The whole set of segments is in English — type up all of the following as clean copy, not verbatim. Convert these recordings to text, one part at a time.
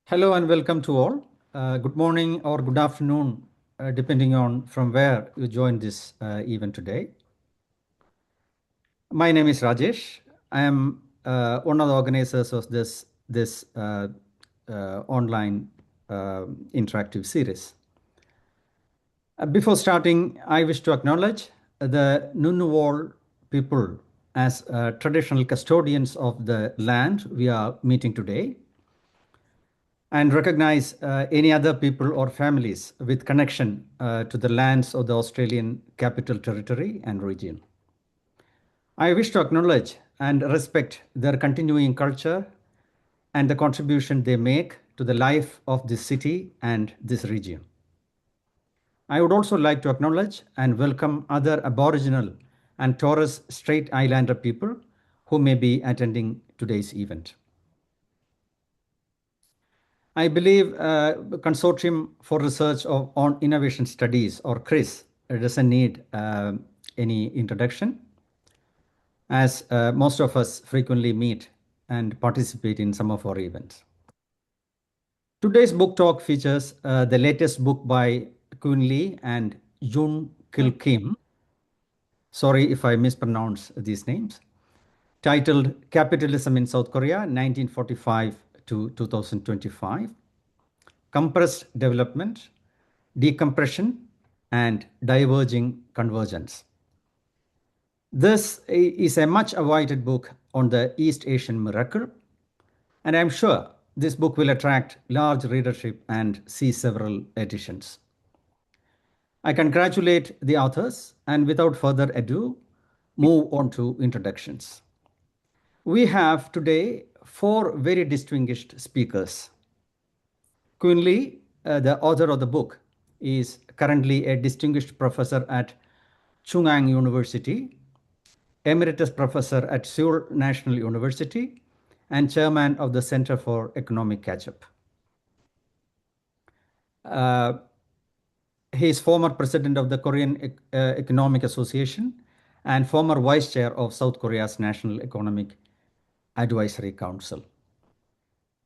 Hello and welcome to all. Good morning or good afternoon, depending on from where you joined this event today. My name is Rajesh. I am one of the organizers of this online interactive series. Before starting, I wish to acknowledge the Ngunnawal people as traditional custodians of the land we are meeting today, and recognize any other people or families with connection to the lands of the Australian Capital Territory and region. I wish to acknowledge and respect their continuing culture and the contribution they make to the life of this city and this region. I would also like to acknowledge and welcome other Aboriginal and Torres Strait Islander people who may be attending today's event. I believe Consortium for Research on Innovation Studies, or CRIS, doesn't need any introduction, as most of us frequently meet and participate in some of our events. Today's book talk features the latest book by Keun and Djun Kil. Sorry if I mispronounce these names. Titled Capitalism in South Korea, 1945 to 2025. Compressed development, decompression, and diverging convergence. This is a much awaited book on the East Asian miracle, and I'm sure this book will attract large readership and see several editions. I congratulate the authors, and without further ado, move on to introductions. We have today four very distinguished speakers. Keun, the author of the book, is currently a distinguished professor at Chung University, emeritus professor at Seoul National University, and chairman of the Center for Economic Catch-up. He is former president of the Korean Economic Association and former vice chair of South Korea's National Economic Advisory Council.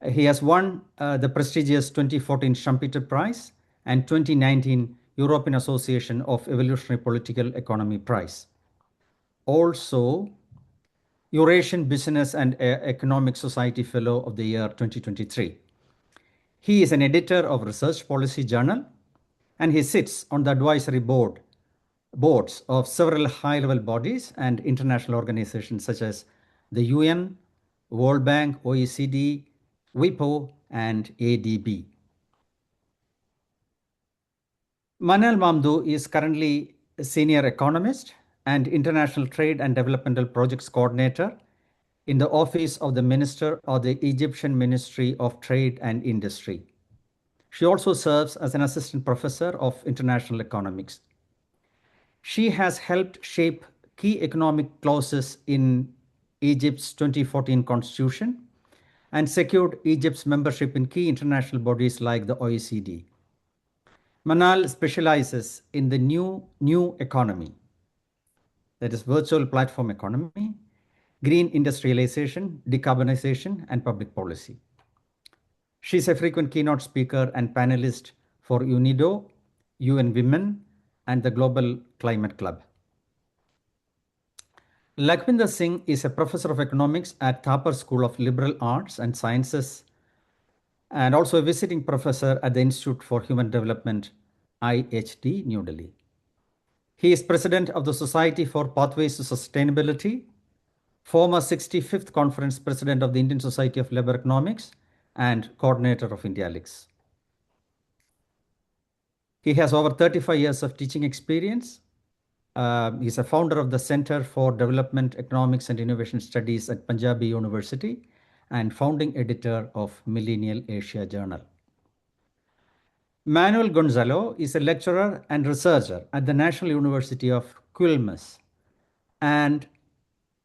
He has won the prestigious 2014 Schumpeter Prize and 2019 European Association of Evolutionary Political Economy Prize. Also, Eurasian Business and Economic Society Fellow of the Year 2023. He is an editor of Research Policy Journal, and he sits on the advisory boards of several high-level bodies and international organizations such as the UN, World Bank, OECD, WIPO, and ADB. Manal Mamdouh is currently a senior economist and international trade and developmental projects coordinator in the office of the Minister of the Egyptian Ministry of Trade and Industry. She also serves as an assistant professor of international economics. She has helped shape key economic clauses in Egypt's 2014 constitution and secured Egypt's membership in key international bodies like the OECD. Manal specializes in the new economy, that is virtual platform economy, green industrialization, decarbonization, and public policy. She's a frequent keynote speaker and panelist for UNIDO, UN Women, and the Global Climate Club. Lakhwinder Singh is a professor of economics at Thapar School of Liberal Arts and Sciences and also a visiting professor at the Institute for Human Development, IHD, New Delhi. He is president of the Society for Pathways to Sustainability, former 65th Conference president of the Indian Society of Labour Economics, and coordinator of IndiaLix. He has over 35 years of teaching experience. He's a founder of the Center for Development Economics and Innovation Studies at Punjabi University and founding editor of Millennial Asia Journal. Manuel Gonzalo is a lecturer and researcher at the National University of Quilmes and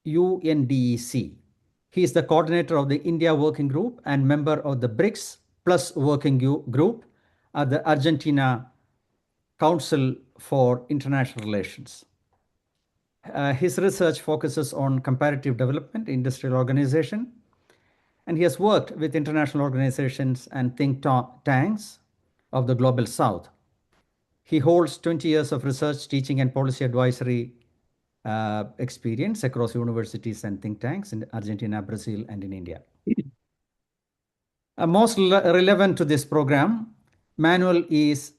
UNDEC. He is the coordinator of the India Working Group and member of the BRICS Plus Working Group at the Argentina Council for International Relations. His research focuses on comparative development, industrial organization, and he has worked with international organizations and think tanks of the Global South. He holds 20 years of research, teaching, and policy advisory experience across universities and think tanks in Argentina, Brazil, and in India. Most relevant to this program, Manuel is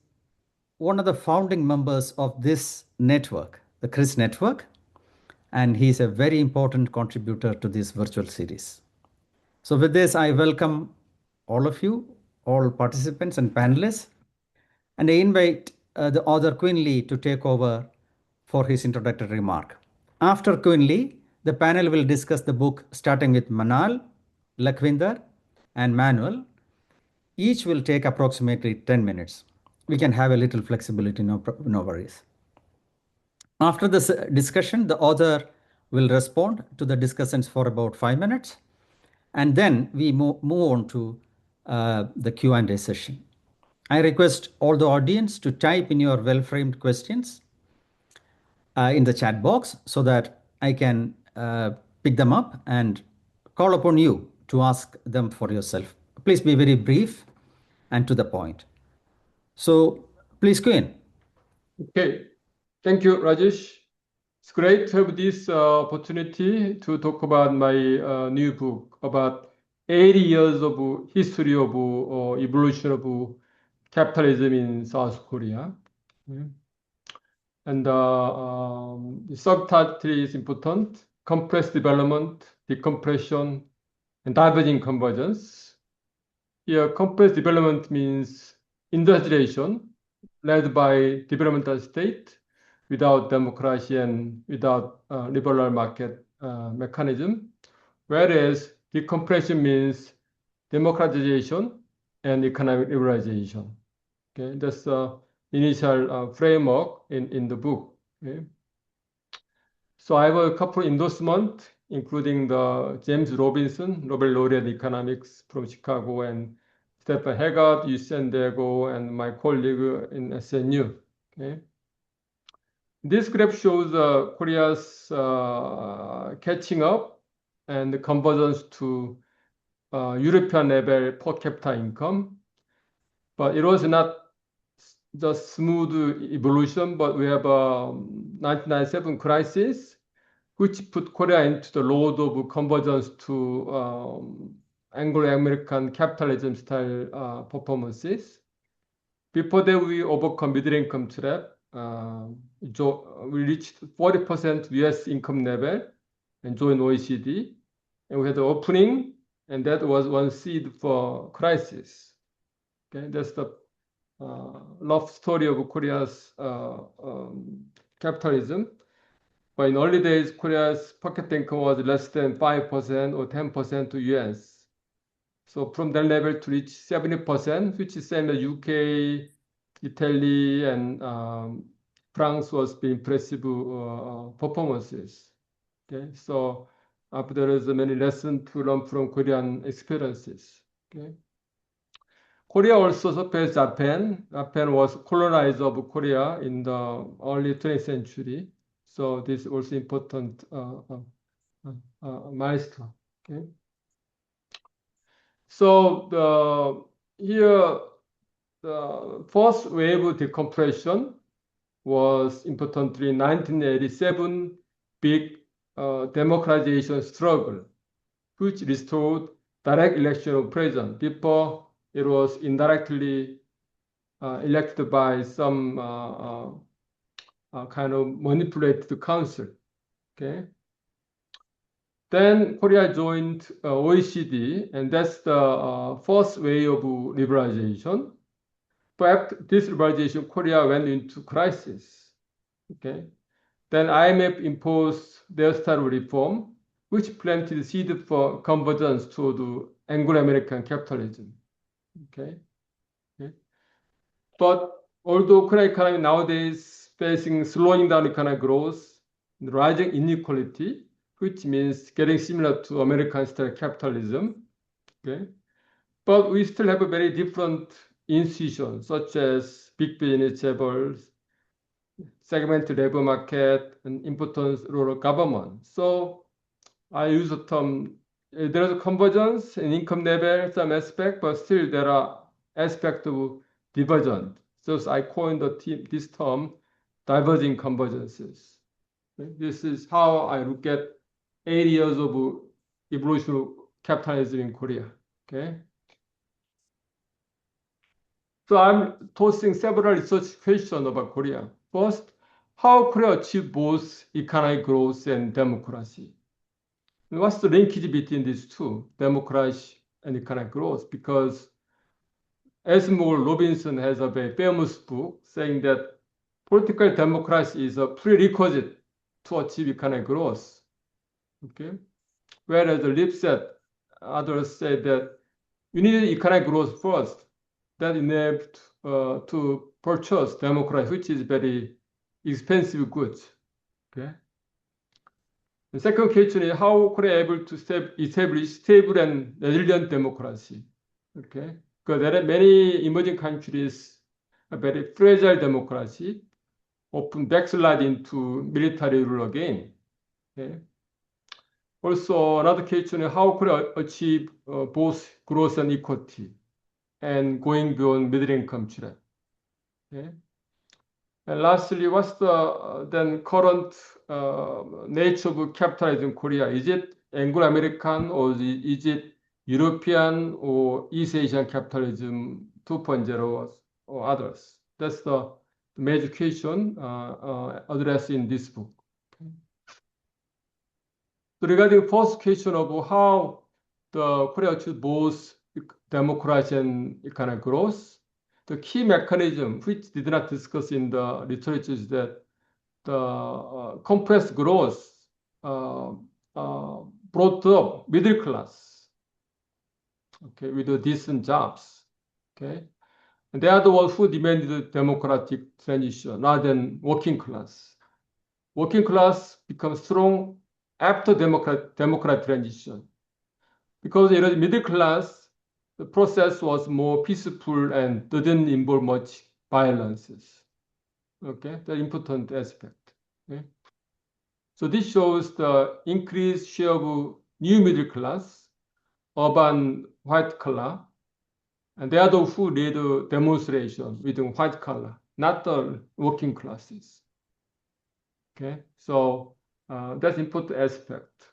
one of the founding members of this network, the CRIS network, and he's a very important contributor to this virtual series. So with this, I welcome all of you, all participants and panelists, and I invite the author Keun Lee to take over for his introductory remark. After Keun Lee, the panel will discuss the book starting with Manal, Lakhwinder, and Manuel. Each will take approximately 10 minutes. We can have a little flexibility, no worries. After this discussion, the author will respond to the discussions for about 5 minutes, and then we move on to the Q&A session. I request all the audience to type in your well-framed questions in the chat box so that I can pick them up and call upon you to ask them for yourself. Please be very brief and to the point. So please, Keun. Okay, thank you, Rajesh. It's great to have this opportunity to talk about my new book about 80 years of history of evolution of capitalism in South Korea. And the subtitle is important: compressed development, decompression, and diverging convergence. Here, compressed development means industrialization led by developmental state without democracy and without liberal market mechanism, whereas decompression means democratization and economic liberalization. Okay, that's the initial framework in the book. Okay. So I have a couple endorsements, including the James Robinson, Nobel laureate economics from Chicago, and Stephen Haggard, U San Diego, and my colleague in SNU. Okay. This graph shows Korea's catching up and the convergence to European level per capita income. But it was not just smooth evolution, but we have a 1997 crisis, which put Korea into the road of convergence to Anglo-American capitalism style performances. Before that, we overcome middle income trap. We reached 40% US income level and joined OECD. And we had the opening, and that was one seed for crisis. Okay, that's the love story of Korea's capitalism. But in early days, Korea's per capita income was less than 5% or 10% to US. So from that level to reach 70%, which is same as UK, Italy, and France, was the impressive performances. Okay, so there is many lessons to learn from Korean experiences. Okay. Korea also surpassed Japan. Japan was colonizer of Korea in the early 20th century. So this is also important milestone. Okay. So here, the first wave of decompression was importantly in 1987 big democratization struggle, which restored direct election of president. Before, it was indirectly elected by some kind of manipulated council. Okay. Then Korea joined OECD, and that's the first way of liberalization. But after this liberalization, Korea went into crisis. Okay. Then IMF imposed their style of reform, which planted the seed for convergence to the Anglo-American capitalism. Okay. Okay. But although Korean economy nowadays facing slowing down economic growth, rising inequality, which means getting similar to American-style capitalism. Okay. But we still have a very different institutions, such as big business chaebols, segmented labor market, and important rural government. So I use the term there is a convergence in income level, some aspect, but still there are aspects of divergent. So I coined this term, diverging convergences. This is how I look at 80 years of evolution of capitalism in Korea. Okay. So I'm tossing several research questions about Korea. First, how Korea achieve both economic growth and democracy? What's the linkage between these two, democracy and economic growth? Because Esmore Robinson has a very famous book saying that political democracy is a prerequisite to achieve economic growth. Okay, whereas Lipset, others say that you need economic growth first. That enabled to purchase democracy, which is very expensive goods. Okay. The second question is how Korea able to establish stable and resilient democracy. Okay, because there are many emerging countries a very fragile democracy, often backslide into military rule again. Okay. Also, another question is how Korea achieve both growth and equity, and going beyond middle income trap. Okay. And lastly, what's the then current nature of capitalism in Korea? Is it Anglo-American or is it European or East Asian capitalism 2.0 or others? That's the major question addressed in this book. Okay. So regarding first question of how the Korea achieved both democracy and economic growth, the key mechanism, which did not discuss in the literature, is that the compressed growth brought up middle class, okay, with the decent jobs, okay, and they are the ones who demanded democratic transition rather than working class. Working class becomes strong after democratic transition, because in the middle class, the process was more peaceful and didn't involve much violences. Okay, the important aspect. Okay. So this shows the increased share of new middle class, urban white collar, and they are those who lead the demonstration within white collar, not the working classes. Okay, so that's important aspect.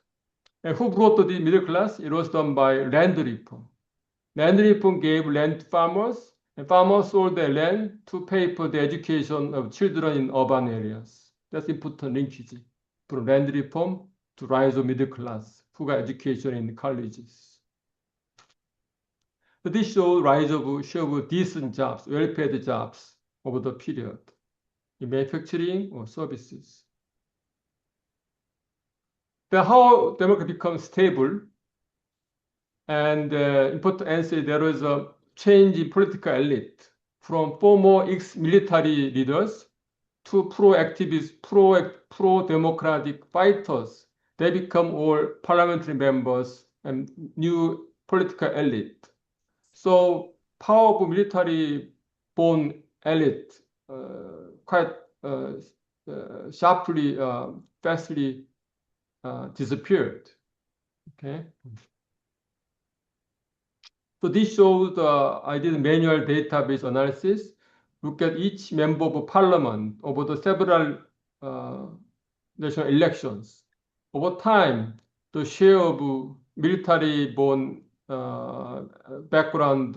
And who brought the middle class? It was done by land reform. Land reform gave land to farmers, and farmers sold their land to pay for the education of children in urban areas. That's important linkage from land reform to rise of middle class who got education in colleges. So this shows rise of share of decent jobs, well-paid jobs over the period in manufacturing or services. Then how democracy becomes stable? And important answer, there was a change in political elite from former ex-military leaders to pro-activists, pro-democratic fighters. They become all parliamentary members and new political elite. So powerful military-born elite quite sharply, fastly disappeared. Okay. So this shows I did manual database analysis, look at each member of parliament over the several national elections. Over time, the share of military-born background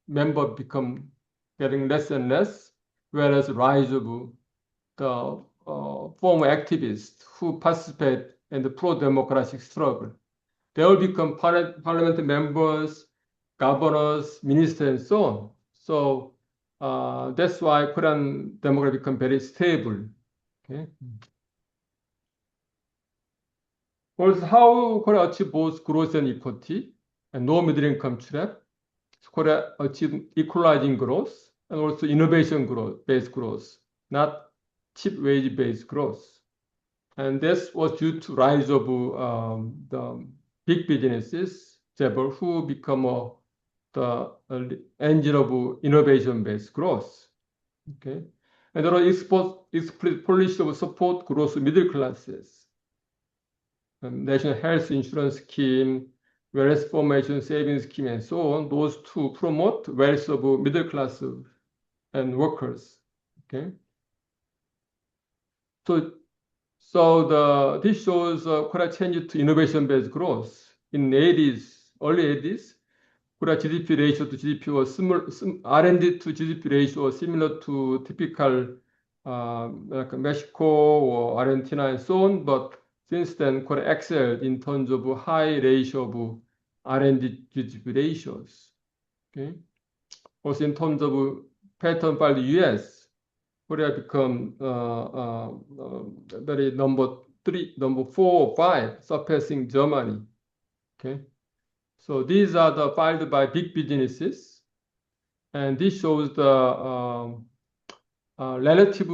member become getting less and less, whereas rise of the former activists who participate in the pro-democratic struggle. They will become parliament members, governors, ministers, and so on. So that's why Korean democracy become very stable. Okay. Also, how Korea achieve both growth and equity and no middle income trap. Korea achieve equalizing growth and also innovation growth, based growth, not cheap wage based growth. And this was due to rise of the big businesses, who become the engine of innovation-based growth. Okay, and there are explicit policy of support growth of middle classes, national health insurance scheme, wealth formation, savings scheme, and so on, those to promote wealth of middle class and workers. Okay. So this shows Korea changed to innovation-based growth. In early 80s, Korea GDP ratio to GDP was similar, R&D to GDP ratio was similar to typical like Mexico or Argentina and so on. But since then, Korea excelled in terms of high ratio of R&D GDP ratios. Okay. Also in terms of pattern by the US, Korea become very number 4 or 5, surpassing Germany. Okay. So these are the filed by big businesses, and this shows the relative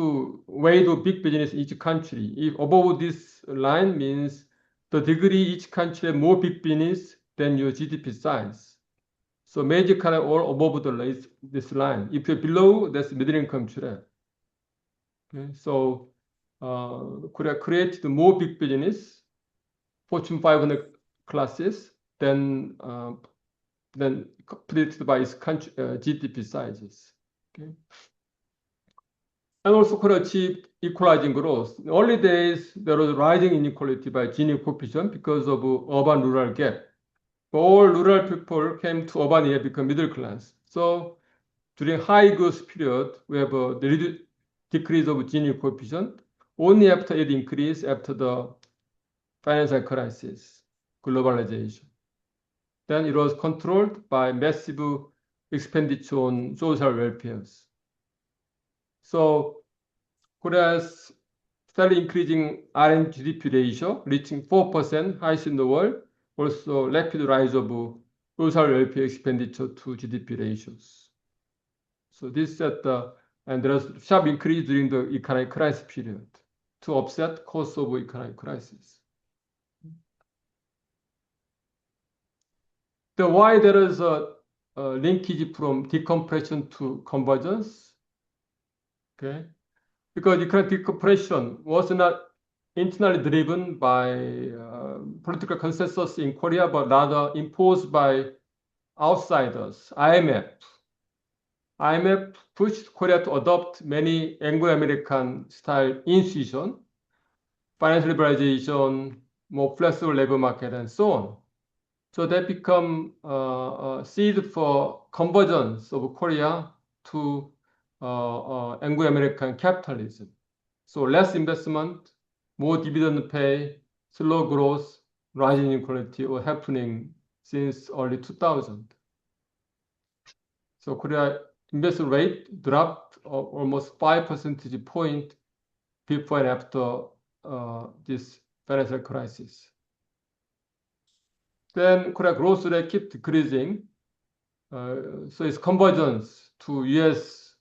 weight of big business in each country. If above this line means the degree each country has more big business than your GDP size. So major kind of all above this line. If you're below, that's middle income trap. Okay, so Korea created more big business, Fortune 500 classes, than predicted by its country, GDP sizes. Okay. And also Korea achieved equalizing growth. In early days, there was rising inequality by Gini coefficient because of urban-rural gap. All rural people came to urban area become middle class. So during high growth period, we have a decrease of Gini coefficient. Only after it increased after the financial crisis, globalization. Then it was controlled by massive expenditure on social welfare. So Korea's steadily increasing R&D GDP ratio, reaching 4%, highest in the world. Also rapid rise of social welfare expenditure to GDP ratios. So this set and there was sharp increase during the economic crisis period to offset cost of economic crisis. The why there is a linkage from decompression to convergence. Okay, because economic decompression was not internally driven by political consensus in Korea, but rather imposed by outsiders. IMF pushed Korea to adopt many Anglo-American style institutions, financial liberalization, more flexible labor market, and so on. So that become a seed for convergence of Korea to Anglo-American capitalism. So less investment, more dividend pay, slow growth, rising inequality were happening since early 2000. So Korea investment rate dropped almost 5 percentage point before and after this financial crisis. Then Korea growth rate kept decreasing. So it's convergence to US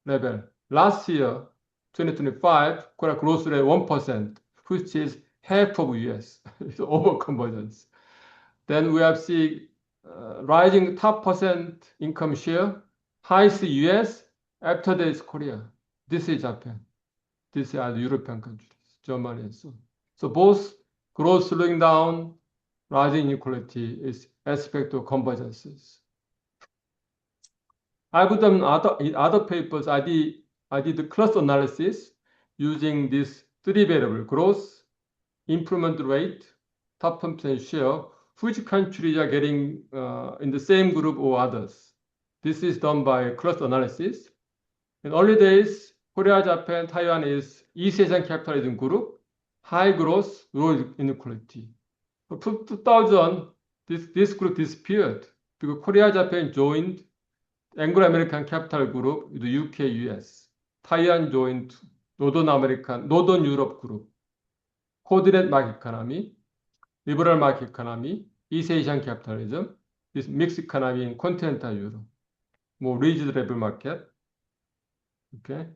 level. Last year, 2025, Korea growth rate 1%, which is half of US. It's over convergence. Then we have seen rising top percent income share, highest US, after that is Korea. This is Japan. These are the European countries, Germany and so on. So both growth slowing down, rising inequality is aspect of convergences. I've done in other papers, I did the cluster analysis using this 3 variable, growth, improvement rate, top percent share, which countries are getting in the same group or others. This is done by cluster analysis. In early days, Korea, Japan, Taiwan is East Asian capitalism group, high growth, low inequality. For 2000, this group disappeared because Korea, Japan joined Anglo-American capital group with the UK, US. Taiwan joined Northern Europe group. Coordinate market economy, liberal market economy, East Asian capitalism, this mixed economy in continental Europe, more rigid labor market. Okay,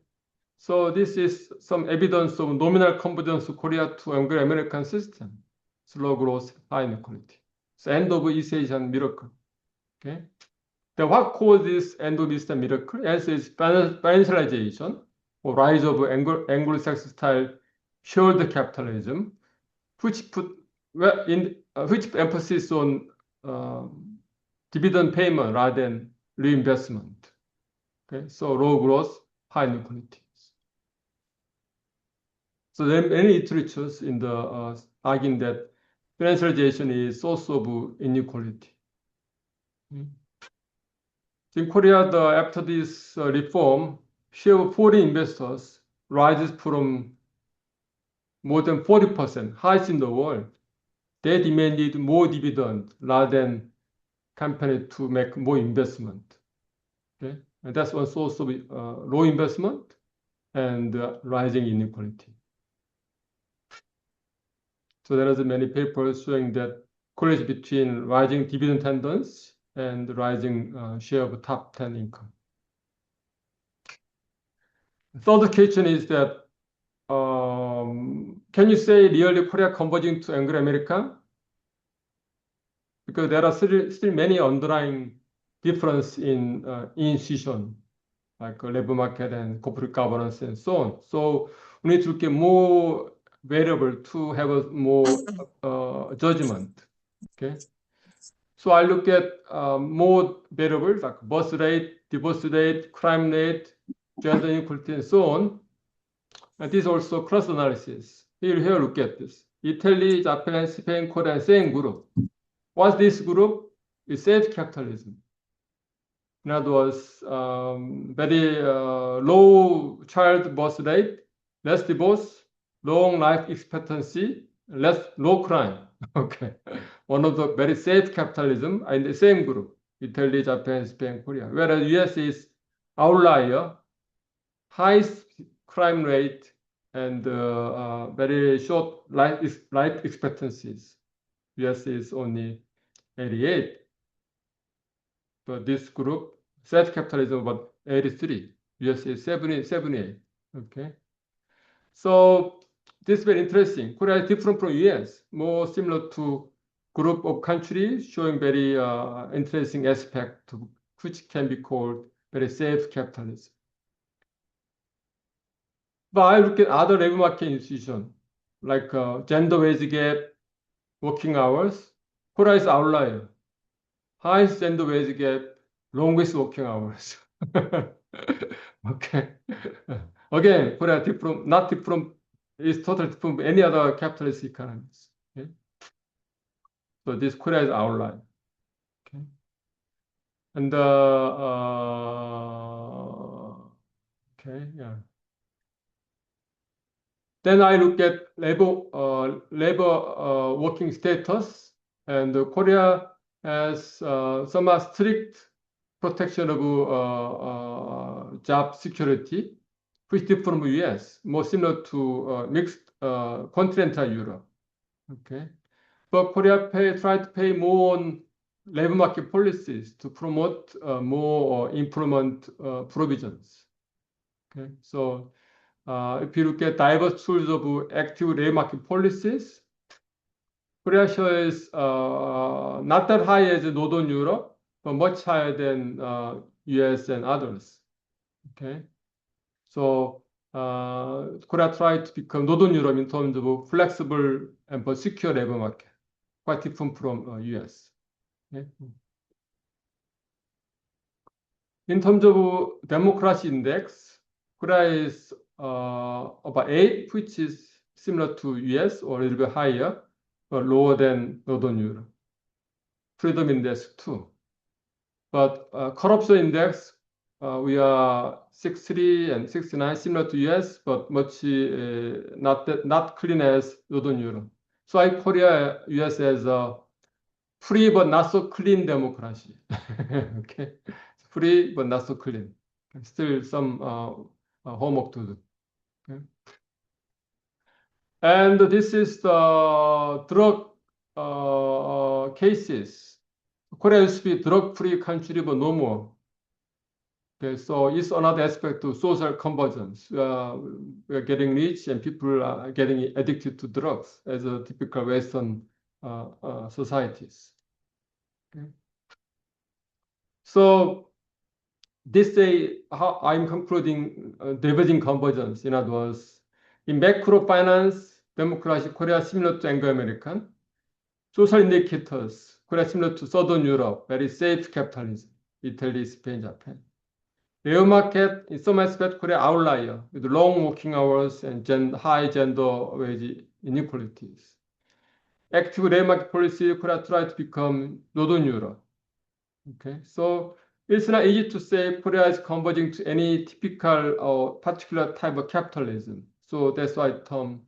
so this is some evidence of nominal convergence of Korea to Anglo-American system, slow growth, high inequality. So end of East Asian miracle. Okay, then what caused this end of East Asian miracle? Answer is financialization or rise of Anglo-Saxon style shared capitalism, which put in which emphasis on dividend payment rather than reinvestment. Okay, so low growth, high inequality. So there are many literatures in the arguing that financialization is source of inequality. So in Korea, after this reform, share of foreign investors rises from more than 40%, highest in the world. They demanded more dividend rather than company to make more investment. Okay, and that's one source of low investment and rising inequality. So there are many papers showing that correlation between rising dividend tendency and rising share of top 10 income. Third question is that can you say really Korea converging to Anglo-American? Because there are still many underlying difference in institution, like labor market and corporate governance and so on. So we need to get more variable to have a more judgment. Okay. So I look at more variables like birth rate, divorce rate, crime rate, gender inequality, and so on. And this also cross analysis. Here look at this. Italy, Japan, Spain, Korea, same group. What's this group? It's self-capitalism. In other words, very low child birth rate, less divorce, long life expectancy, low crime. Okay, one of the very safe capitalism in the same group, Italy, Japan, Spain, Korea. Whereas US is outlier, high crime rate, and very short life expectancies. US is only 88. But this group, self-capitalism, about 83. US is 78. Okay. So this is very interesting. Korea is different from US, more similar to group of countries showing very interesting aspect which can be called very safe capitalism. But I look at other labor market institutions like gender wage gap, working hours. Korea is outlier. Highest gender wage gap, longest working hours. Okay. Again, Korea different, not different, is totally different from any other capitalist economies. Okay? So this Korea is outlier. Okay. And okay, yeah. Then I look at labor working status, and Korea has somewhat strict protection of job security, which different from US, more similar to mixed continental Europe. Okay, but Korea try to pay more on labor market policies to promote more employment provisions. Okay, so if you look at diverse tools of active labor market policies, Korea is not that high as Northern Europe, but much higher than US and others. Okay, so Korea tried to become Northern Europe in terms of a flexible and but secure labor market, quite different from US. Okay. In terms of democracy index, Korea is about 8, which is similar to US or a little bit higher, but lower than Northern Europe. Freedom index 2. But corruption index, we are 63 and 69, similar to US, but much not clean as Northern Europe. So I Korea US as a free but not so clean democracy. Okay, free but not so clean. Still some homework to do. Okay. And this is the drug cases. Korea used to be drug-free country, but no more. Okay, so it's another aspect of social convergence. We are getting rich and people are getting addicted to drugs as a typical Western societies. Okay. So this day, how I'm concluding diverging convergence. In other words, in macro finance, democracy, Korea similar to Anglo-American. social indicators, Korea similar to Southern Europe, very safe capitalism, Italy, Spain, Japan. Labor market, in some aspects, Korea outlier with long working hours and high gender wage inequalities. Active labor market policy, Korea tried to become Northern Europe. Okay, so it's not easy to say Korea is converging to any typical or particular type of capitalism. So that's why the term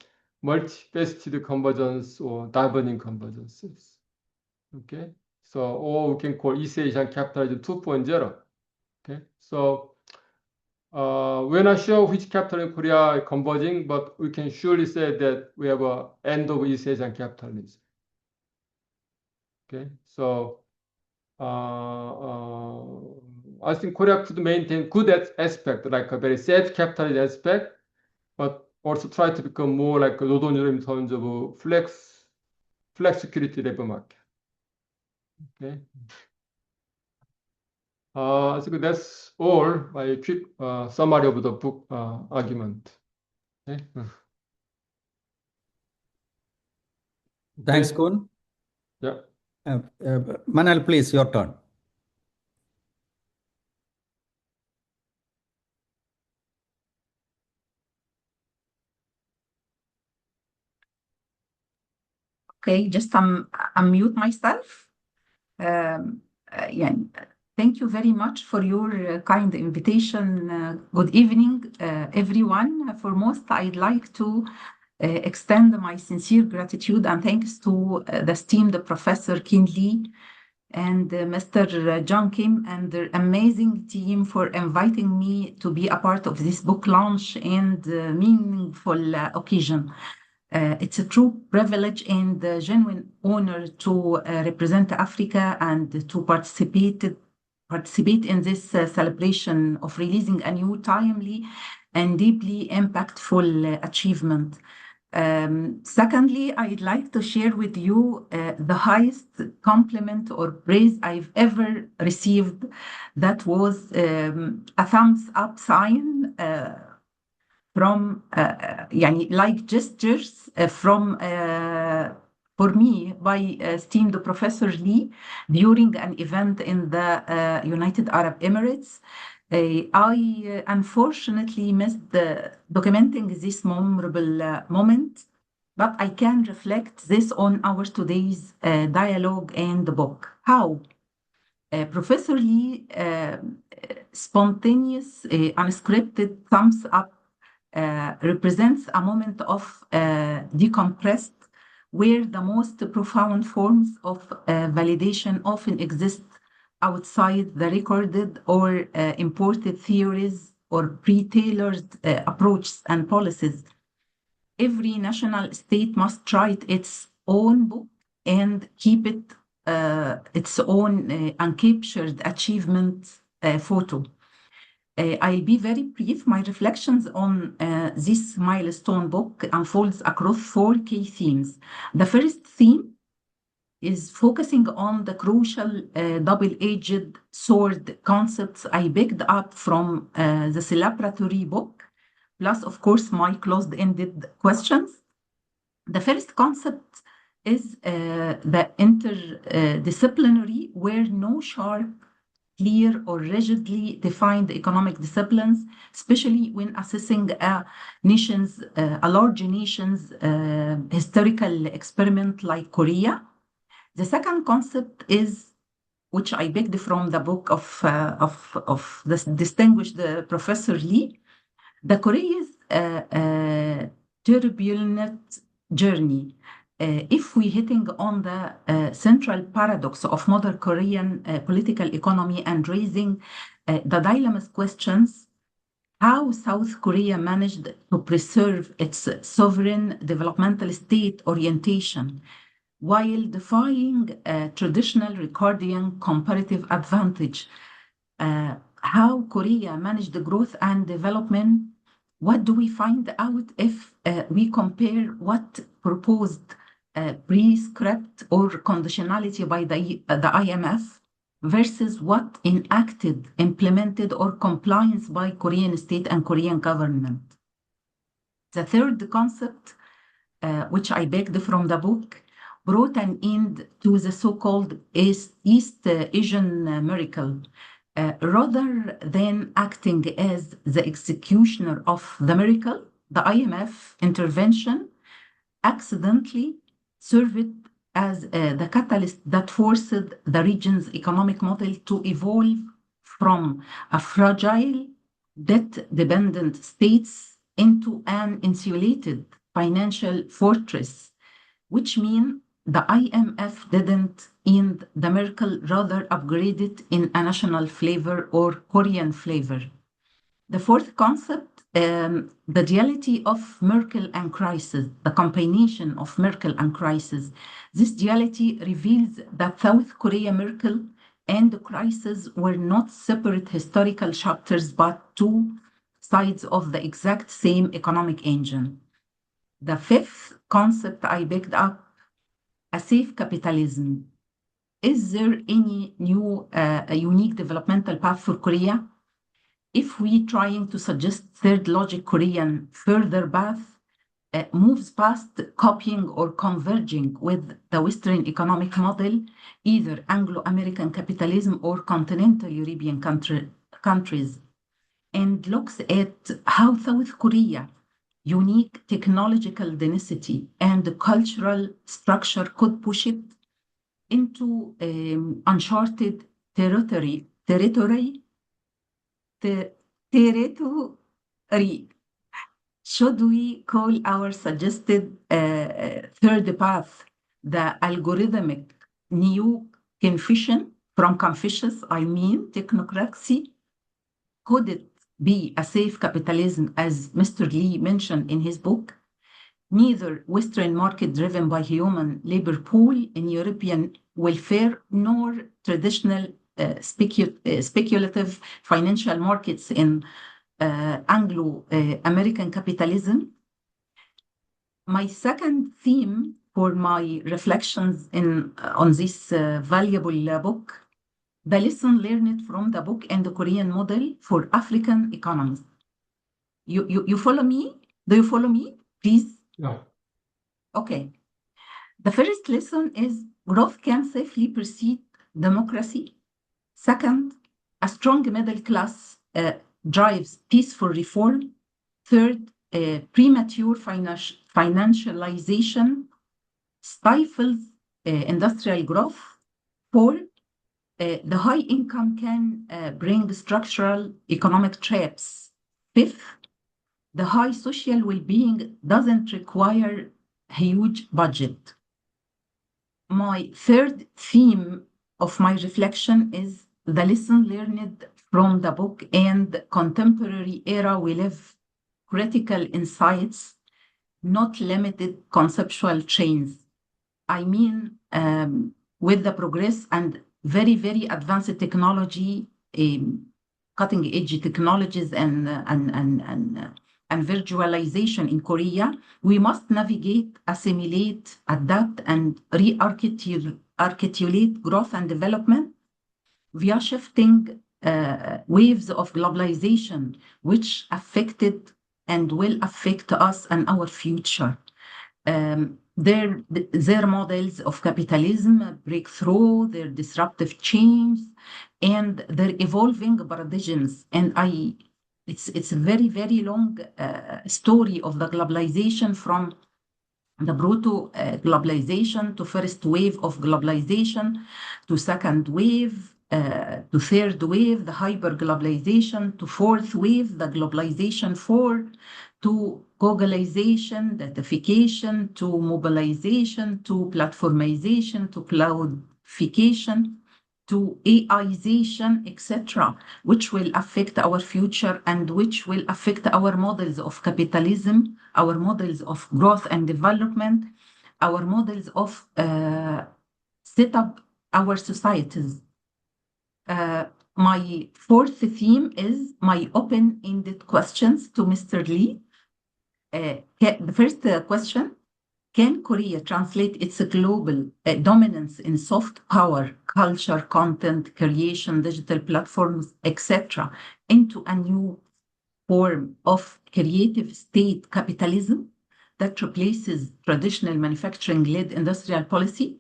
multifaceted convergence or diverging convergences. Okay, so or we can call East Asian capitalism 2.0. Okay, so we're not sure which capital in Korea is converging, but we can surely say that we have an end of East Asian capitalism. Okay, so I think Korea could maintain good aspect, like a very safe capitalist aspect, but also try to become more like a Northern Europe in terms of flex security labor market. Okay. I think that's all my quick summary of the book argument. Okay. Thanks, Okay. Keun. Yeah. Manal, please, your turn. Okay, just unmute myself. Yeah, thank you very much for your kind invitation. Good evening, everyone. Foremost, I'd like to extend my sincere gratitude and thanks to the esteemed Professor Keun and Mr. Djun Kil and their amazing team for inviting me to be a part of this book launch and meaningful occasion. It's a true privilege and a genuine honor to represent Africa and to participate in this celebration of releasing a new, timely, and deeply impactful achievement. Secondly, I'd like to share with you the highest compliment or praise I've ever received. That was a thumbs up sign from like gestures from for me by esteemed Professor Lee during an event in the United Arab Emirates. I unfortunately missed documenting this memorable moment, but I can reflect this on our today's dialogue and the book. How? Professor Lee spontaneous, unscripted thumbs up represents a moment of decompressed, where the most profound forms of validation often exist outside the recorded or imported theories or pre-tailored approaches and policies. Every national state must write its own book and keep it its own uncaptured achievement photo. I'll be very brief. My reflections on this milestone book unfolds across 4 key themes. The first theme is focusing on the crucial double-edged sword concepts I picked up from the celebratory book, plus, of course, my closed-ended questions. The first concept is the interdisciplinary, where no sharp, clear or rigidly defined economic disciplines, especially when assessing a large nation's historical experiment like Korea. The second concept is, which I picked from the book of this distinguished Professor Lee, the Korea's turbulent journey. If we're hitting on the central paradox of modern Korean political economy and raising the dilemma's questions, how South Korea managed to preserve its sovereign developmental state orientation while defying traditional Ricardian comparative advantage. How Korea managed the growth and development. What do we find out if we compare what proposed prescript or conditionality by the IMF versus what enacted, implemented, or compliance by Korean state and Korean government? The third concept, which I picked from the book, brought an end to the so-called East Asian miracle. Rather than acting as the executioner of the miracle, the IMF intervention accidentally served as the catalyst that forced the region's economic model to evolve from a fragile, debt-dependent state into an insulated financial fortress, which means the IMF didn't end the miracle, rather upgraded in a national flavor or Korean flavor. The fourth concept, the duality of miracle and crisis, the combination of miracle and crisis. This duality reveals that South Korea miracle and the crisis were not separate historical chapters, but two sides of the exact same economic engine. The fifth concept I picked up, a safe capitalism. Is there any new, a unique developmental path for Korea? If we trying to suggest third logic Korean further path moves past copying or converging with the Western economic model, either Anglo-American capitalism or continental European countries, and looks at how South Korea unique technological density and cultural structure could push it into uncharted territory. Should we call our suggested third path the algorithmic neo-Confucian from Confucius, technocracy? Could it be a safe capitalism, as Mr. Lee mentioned in his book? Neither Western market driven by human labor pool in European welfare, nor traditional speculative financial markets in Anglo-American capitalism. My second theme for my reflections on this valuable book, the lesson learned from the book and the Korean model for African economies. You follow me? Do you follow me? Please. Yeah. Okay. The first lesson is growth can safely precede democracy. Second, a strong middle class drives peaceful reform. Third, premature financialization stifles industrial growth. Fourth, the high income can bring structural economic traps. Fifth, the high social well-being doesn't require a huge budget. My third theme of my reflection is the lesson learned from the book and contemporary era we live, critical insights, not limited conceptual chains. With the progress and very, very advanced technology, cutting edge technologies and virtualization in Korea, we must navigate, assimilate, adapt, and re-articulate growth and development via shifting waves of globalization, which affected and will affect us and our future. Their models of capitalism break through their disruptive change and their evolving paradigms. And it's a very, very long story of the globalization, from the proto-globalization to first wave of globalization, to second wave, to third wave, the hyper-globalization, to fourth wave, the globalization 4, to Googleization, datafication, to mobilization, to platformization, to cloudification, to AIization, etc., which will affect our future and which will affect our models of capitalism, our models of growth and development, our models of set up our societies. My fourth theme is my open-ended questions to Mr. Lee. The first question, can Korea translate its global dominance in soft power, culture, content, creation, digital platforms, etc., into a new form of creative state capitalism that replaces traditional manufacturing-led industrial policy?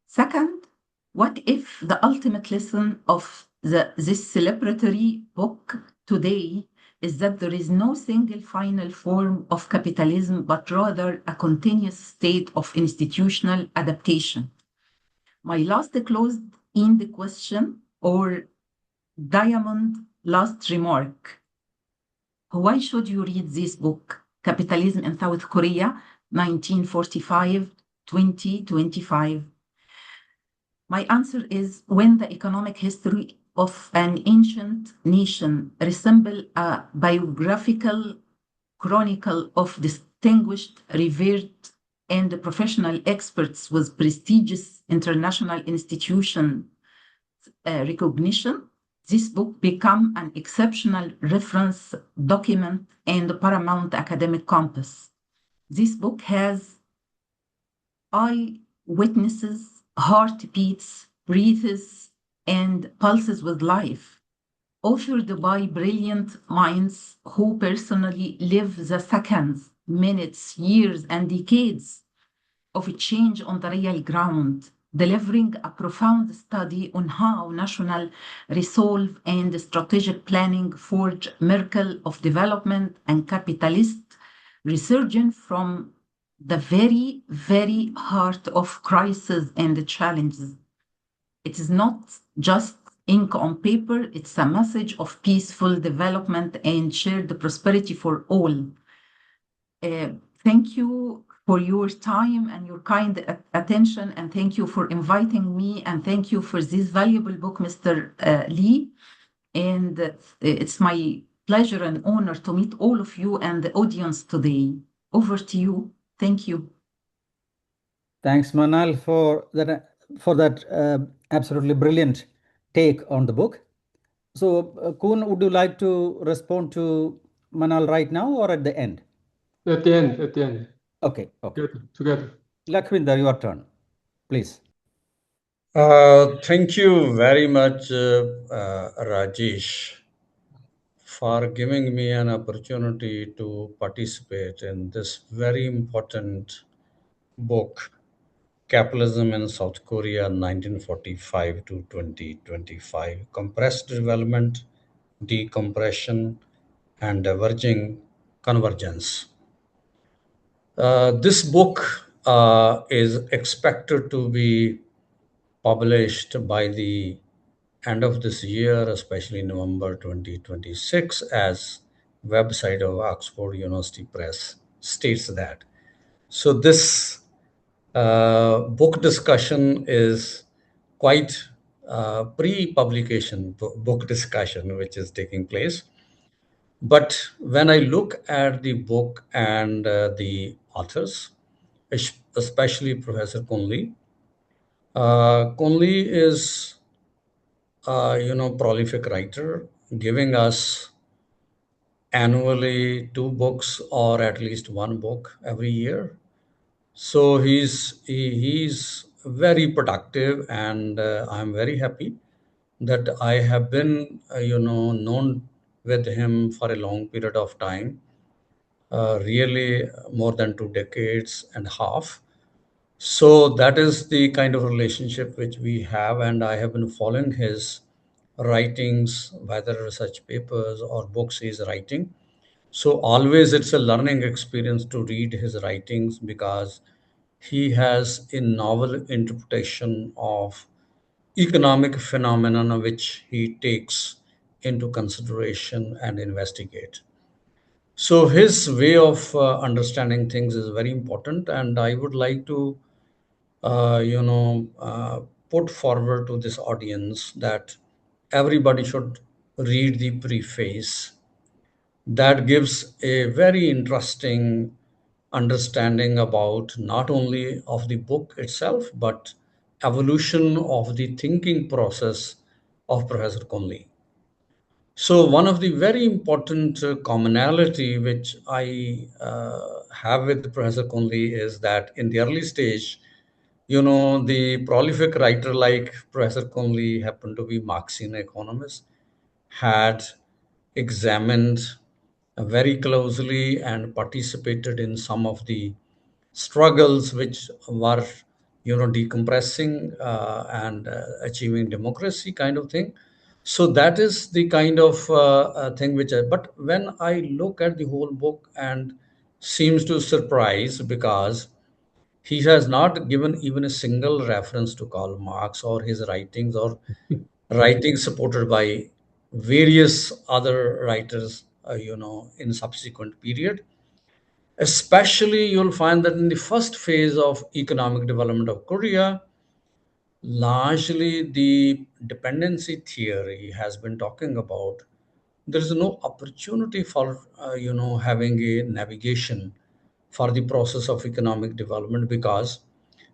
Second, what if the ultimate lesson of this celebratory book today is that there is no single final form of capitalism, but rather a continuous state of institutional adaptation? My last closed-end question or diamond last remark: why should you read this book, Capitalism in South Korea, 1945-2025? My answer is, when the economic history of an ancient nation resembles a biographical chronicle of distinguished, revered, and professional experts with prestigious international institution recognition, this book become an exceptional reference document and paramount academic compass. This book has eyewitnesses, heartbeats, breathes, and pulses with life, authored by brilliant minds who personally live the seconds, minutes, years, and decades of a change on the real ground, delivering a profound study on how national resolve and strategic planning forge miracle of development and capitalist resurgence from the very, very heart of crisis and challenges. It is not just ink on paper, it's a message of peaceful development and shared prosperity for all. Thank you for your time and your kind attention, and thank you for inviting me, and thank you for this valuable book, Mr. Lee. And it's my pleasure and honor to meet all of you and the audience today. Over to you. Thank you. Thanks, Manal, for that absolutely brilliant take on the book. So, Keun, would you like to respond to Manal right now or at the end? At the end, at the end. Okay. Together. Lakhwinder, your turn, please. Thank you very much, Rajesh, for giving me an opportunity to participate in this very important book, Capitalism in South Korea, 1945 to 2025, Compressed Development, Decompression, and Diverging Convergence. This book is expected to be published by the end of this year, especially November 2026, as website of Oxford University Press states that. So this book discussion is quite pre-publication book discussion which is taking place. But when I look at the book and the authors, especially Professor Keun Lee, Keun Lee is prolific writer, giving us annually 2 books or at least 1 book every year. So he's very productive, and I'm very happy that I have been known with him for a long period of time, really more than 2 decades and a half. So that is the kind of relationship which we have, and I have been following his writings, whether research papers or books he's writing. So always it's a learning experience to read his writings, because he has a novel interpretation of economic phenomena which he takes into consideration and investigate. So his way of understanding things is very important, and I would like to put forward to this audience that everybody should read the preface. That gives a very interesting understanding about not only of the book itself, but evolution of the thinking process of Professor Keun Lee. So one of the very important commonality which I have with Professor Keun Lee is that in the early stage, the prolific writer like Professor Keun Lee happened to be Marxian economist, had examined very closely and participated in some of the struggles which were, decompressing and achieving democracy kind of thing. So that is the kind of thing which but when I look at the whole book and seems to surprise because he has not given even a single reference to Karl Marx or his writings or writings supported by various other writers, in subsequent period. Especially, you'll find that in the first phase of economic development of Korea, largely the dependency theory has been talking about. There is no opportunity for, having a navigation for the process of economic development because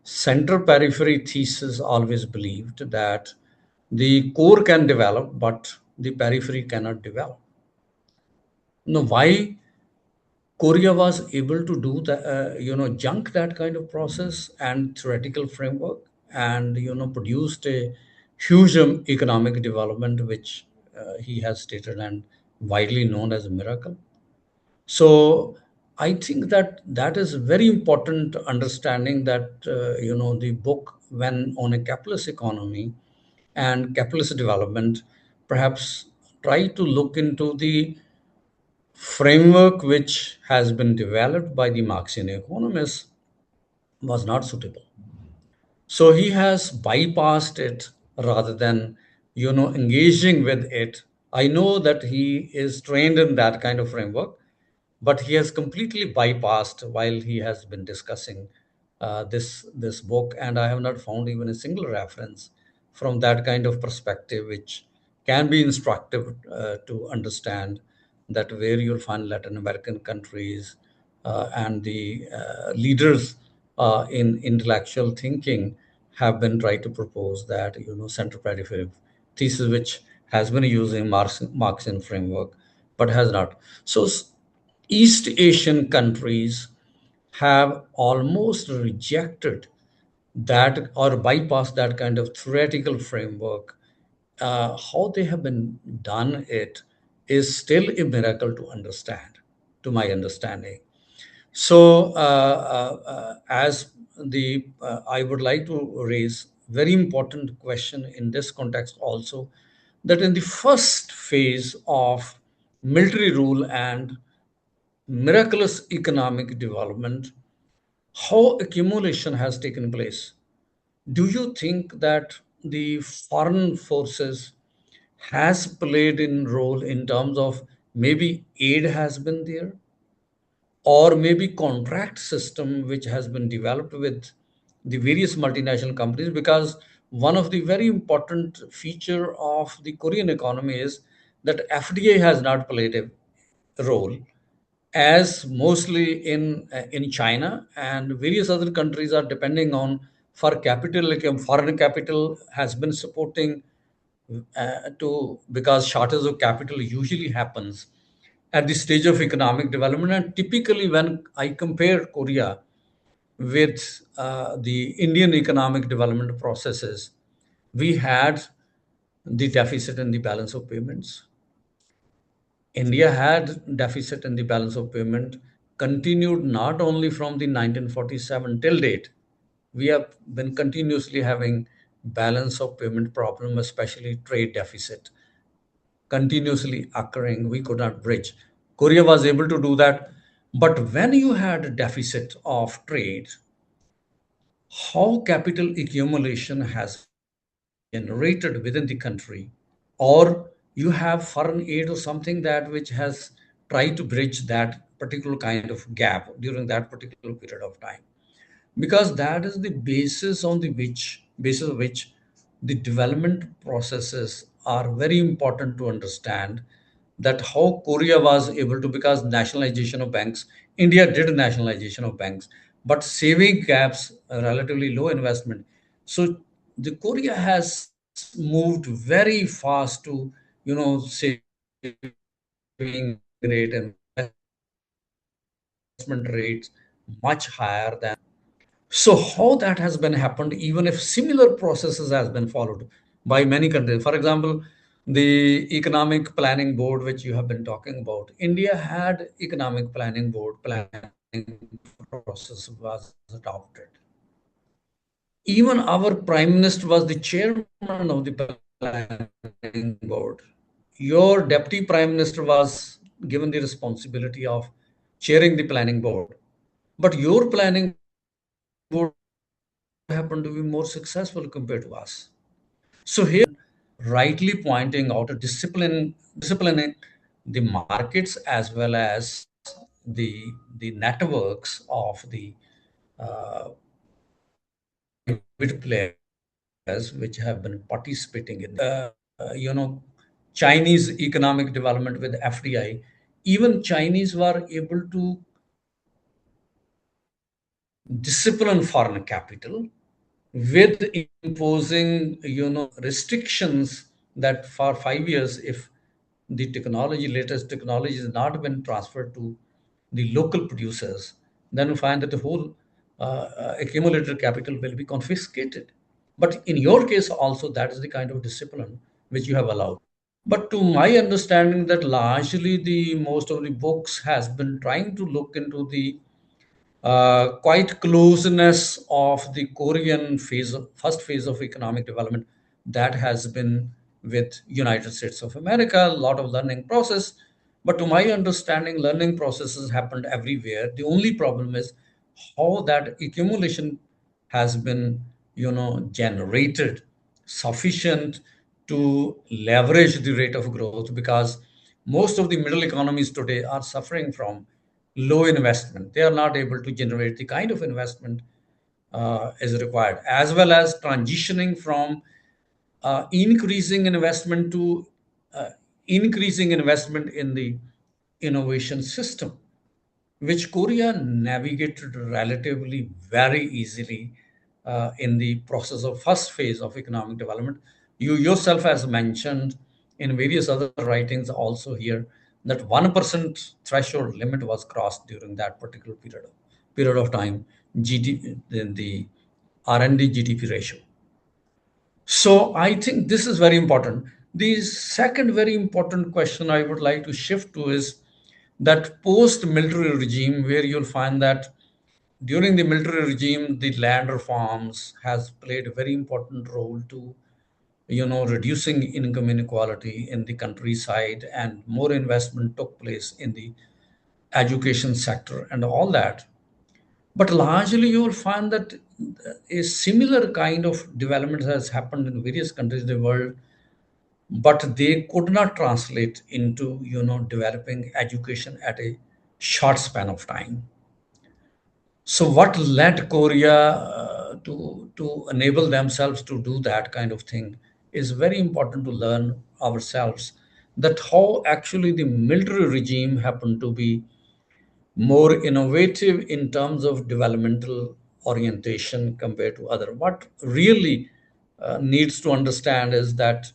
center periphery thesis always believed that the core can develop, but the periphery cannot develop. Now, why Korea was able to do that, junk that kind of process and theoretical framework, and produced a huge economic development, which he has stated and widely known as a miracle. So I think that that is very important understanding that the book, when on a capitalist economy and capitalist development, perhaps try to look into the framework which has been developed by the Marxian economists was not suitable. So he has bypassed it rather than, engaging with it. I know that he is trained in that kind of framework, but he has completely bypassed while he has been discussing this book, and I have not found even a single reference from that kind of perspective, which can be instructive to understand that where you'll find Latin American countries and the leaders in intellectual thinking have been trying to propose that center periphery thesis, which has been using Marxian framework, but has not. So East Asian countries have almost rejected that or bypassed that kind of theoretical framework. How they have been done it is still a miracle to understand, to my understanding. So, as the I would like to raise very important question in this context also, that in the first phase of military rule and miraculous economic development, how accumulation has taken place. Do you think that the foreign forces has played in role in terms of maybe aid has been there, or maybe contract system which has been developed with the various multinational companies? Because one of the very important feature of the Korean economy is that FDI has not played a role, as mostly in China and various other countries are depending on for capital, like foreign capital has been supporting to, because shortage of capital usually happens at the stage of economic development. And typically when I compare Korea with the Indian economic development processes, we had the deficit in the balance of payments. India had deficit in the balance of payment, continued not only from the 1947 till date. We have been continuously having balance of payment problem, especially trade deficit, continuously occurring. We could not bridge. Korea was able to do that. But when you had a deficit of trade, how capital accumulation has generated within the country, or you have foreign aid or something that which has tried to bridge that particular kind of gap during that particular period of time, because that is the basis on the which basis of which the development processes are very important to understand, that how Korea was able to, because nationalization of banks, India did nationalization of banks, but saving gaps, relatively low investment. So the Korea has moved very fast to, saving rate and investment rates much higher than. So how that has been happened, even if similar processes has been followed by many countries. For example, the economic planning board, which you have been talking about, India had economic planning board, planning process was adopted. Even our prime minister was the chairman of the planning board. Your deputy prime minister was given the responsibility of chairing the planning board, but your planning board happened to be more successful compared to us. So here, rightly pointing out a disciplining the markets as well as the networks of the private players which have been participating in Chinese economic development with FDI. Even Chinese were able to discipline foreign capital with imposing restrictions that for 5 years, if the latest technology has not been transferred to the local producers, then we find that the whole accumulated capital will be confiscated. But in your case also, that is the kind of discipline which you have allowed. But to my understanding, that largely the most of the books has been trying to look into the quite closeness of the Korean first phase of economic development that has been with United States of America, a lot of learning process. But to my understanding, learning processes happened everywhere. The only problem is how that accumulation has been, generated sufficient to leverage the rate of growth, because most of the middle economies today are suffering from low investment. They are not able to generate the kind of investment is required, as well as transitioning from increasing investment to increasing investment in the innovation system, which Korea navigated relatively very easily in the process of first phase of economic development. You yourself has mentioned in various other writings also here that 1% threshold limit was crossed during that particular period of time, the R&D GDP ratio. So I think this is very important. The second very important question I would like to shift to is that post-military regime, where you'll find that during the military regime, the land reforms has played a very important role to, reducing income inequality in the countryside, and more investment took place in the education sector and all that. But largely, you will find that a similar kind of development has happened in various countries in the world, but they could not translate into, developing education at a short span of time. So, what led Korea to enable themselves to do that kind of thing is very important to learn ourselves. That how actually the military regime happened to be more innovative in terms of developmental orientation compared to other. What really needs to understand is that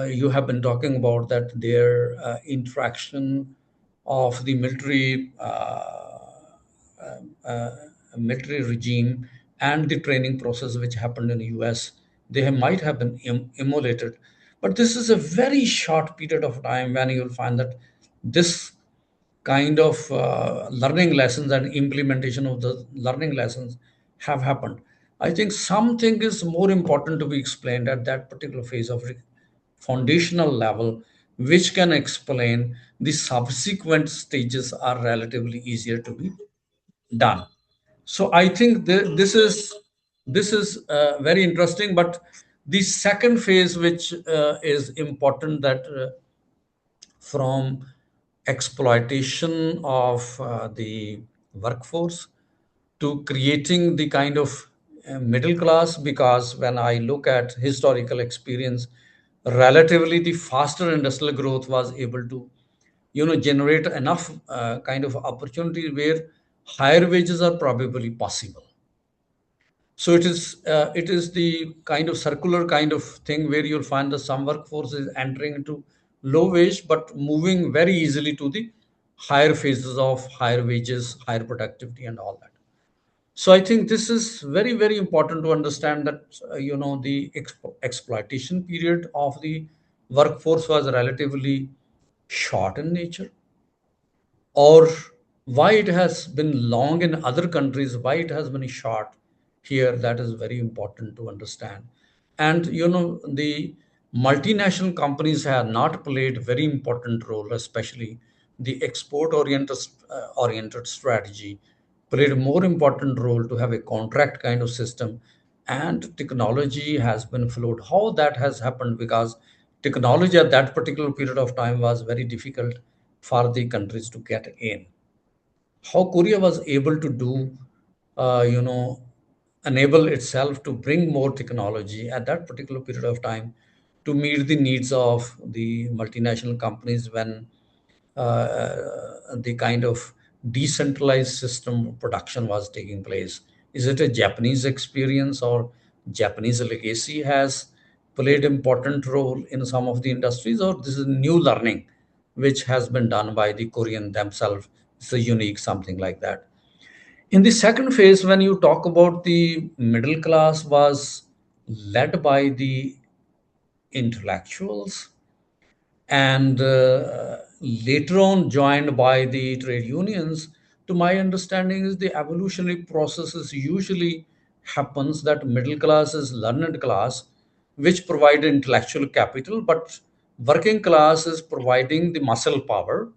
you have been talking about that their interaction of the uh, military regime and the training process which happened in the US, might have been emulated. But this is a very short period of time when you'll find that this kind of learning lessons and implementation of the learning lessons have happened. I think something is more important to be explained at that particular phase of foundational level, which can explain the subsequent stages are relatively easier to be done. So I think this is very interesting. But the second phase, which is important, that from exploitation of the workforce to creating the kind of middle class, because when I look at historical experience, relatively the faster industrial growth was able to generate enough kind of opportunity where higher wages are probably possible. So it is the kind of circular kind of thing where you'll find that some workforce is entering into low wage but moving very easily to the higher phases of higher wages, higher productivity, and all that. So I think this is very, very important to understand that the exploitation period of the workforce was relatively short in nature, or why it has been long in other countries, why it has been short here, that is very important to understand. And the multinational companies have not played very important role, especially the export oriented strategy played a more important role to have a contract kind of system, and technology has been flowed. How that has happened? Because technology at that particular period of time was very difficult for the countries to get in. How Korea was able to do, enable itself to bring more technology at that particular period of time to meet the needs of the multinational companies when the kind of decentralized system of production was taking place. Is it a Japanese experience, or Japanese legacy has played important role in some of the industries, or this is new learning which has been done by the Korean themselves? It's a unique something like that. In the second phase, when you talk about the middle class was led by the intellectuals, and later on joined by the trade unions, to my understanding is the evolutionary processes usually happens that middle class is learned class which provide intellectual capital, but working class is providing the muscle power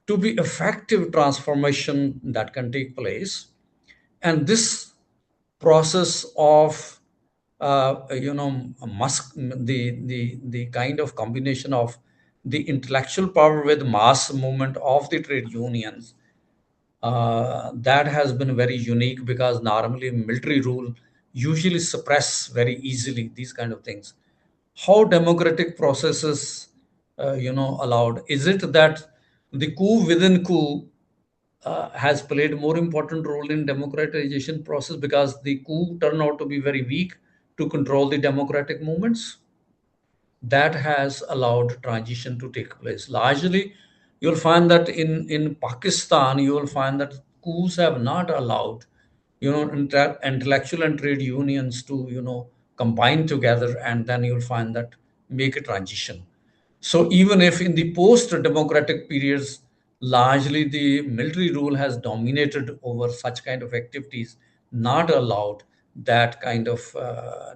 to be effective transformation that can take place. And this process of the kind of combination of the intellectual power with mass movement of the trade unions, that has been very unique, because normally military rule usually suppress very easily these kind of things. How democratic processes allowed? Is it that the coup within coup has played more important role in democratization process, because the coup turned out to be very weak to control the democratic movements? That has allowed transition to take place. Largely, you'll find that in Pakistan, you will find that coups have not allowed, intellectual and trade unions to, combine together, and then you'll find that make a transition. So even if in the post-democratic periods, largely the military rule has dominated over such kind of activities, not allowed that kind of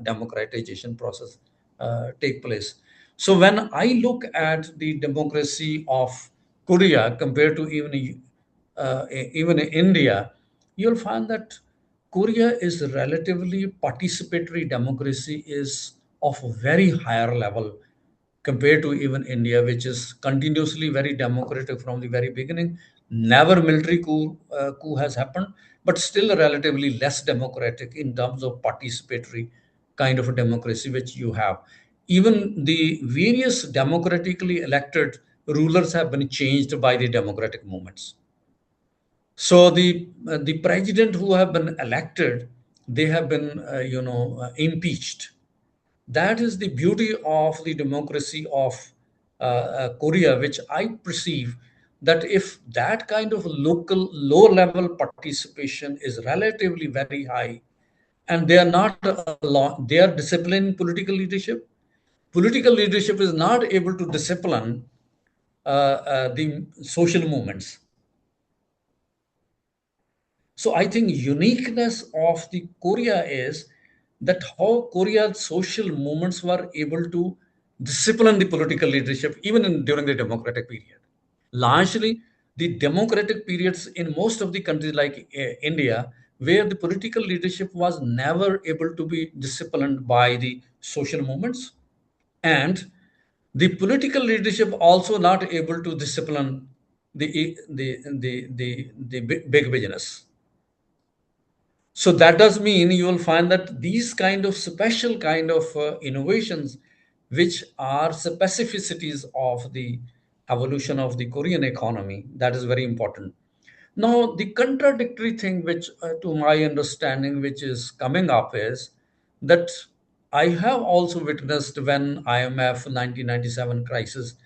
democratization process take place. So when I look at the democracy of Korea compared to even India, you'll find that Korea is relatively participatory democracy is of a very higher level compared to even India, which is continuously very democratic from the very beginning. Never military coup has happened, but still relatively less democratic in terms of participatory kind of a democracy which you have. Even the various democratically elected rulers have been changed by the democratic movements. So the president who have been elected, they have been impeached. That is the beauty of the democracy of Korea, which I perceive that if that kind of local low level participation is relatively very high, and they are not they are disciplining political leadership. Political leadership is not able to discipline the social movements. So I think uniqueness of the Korea is that how Korea's social movements were able to discipline the political leadership even during the democratic period. Largely, the democratic periods in most of the countries like India, where the political leadership was never able to be disciplined by the social movements, and the political leadership also not able to discipline the big business. So that does mean you will find that these kind of special kind of innovations, which are specificities of the evolution of the Korean economy, that is very important. Now, the contradictory thing, which to my understanding, which is coming up is that I have also witnessed when IMF 1997 crisis,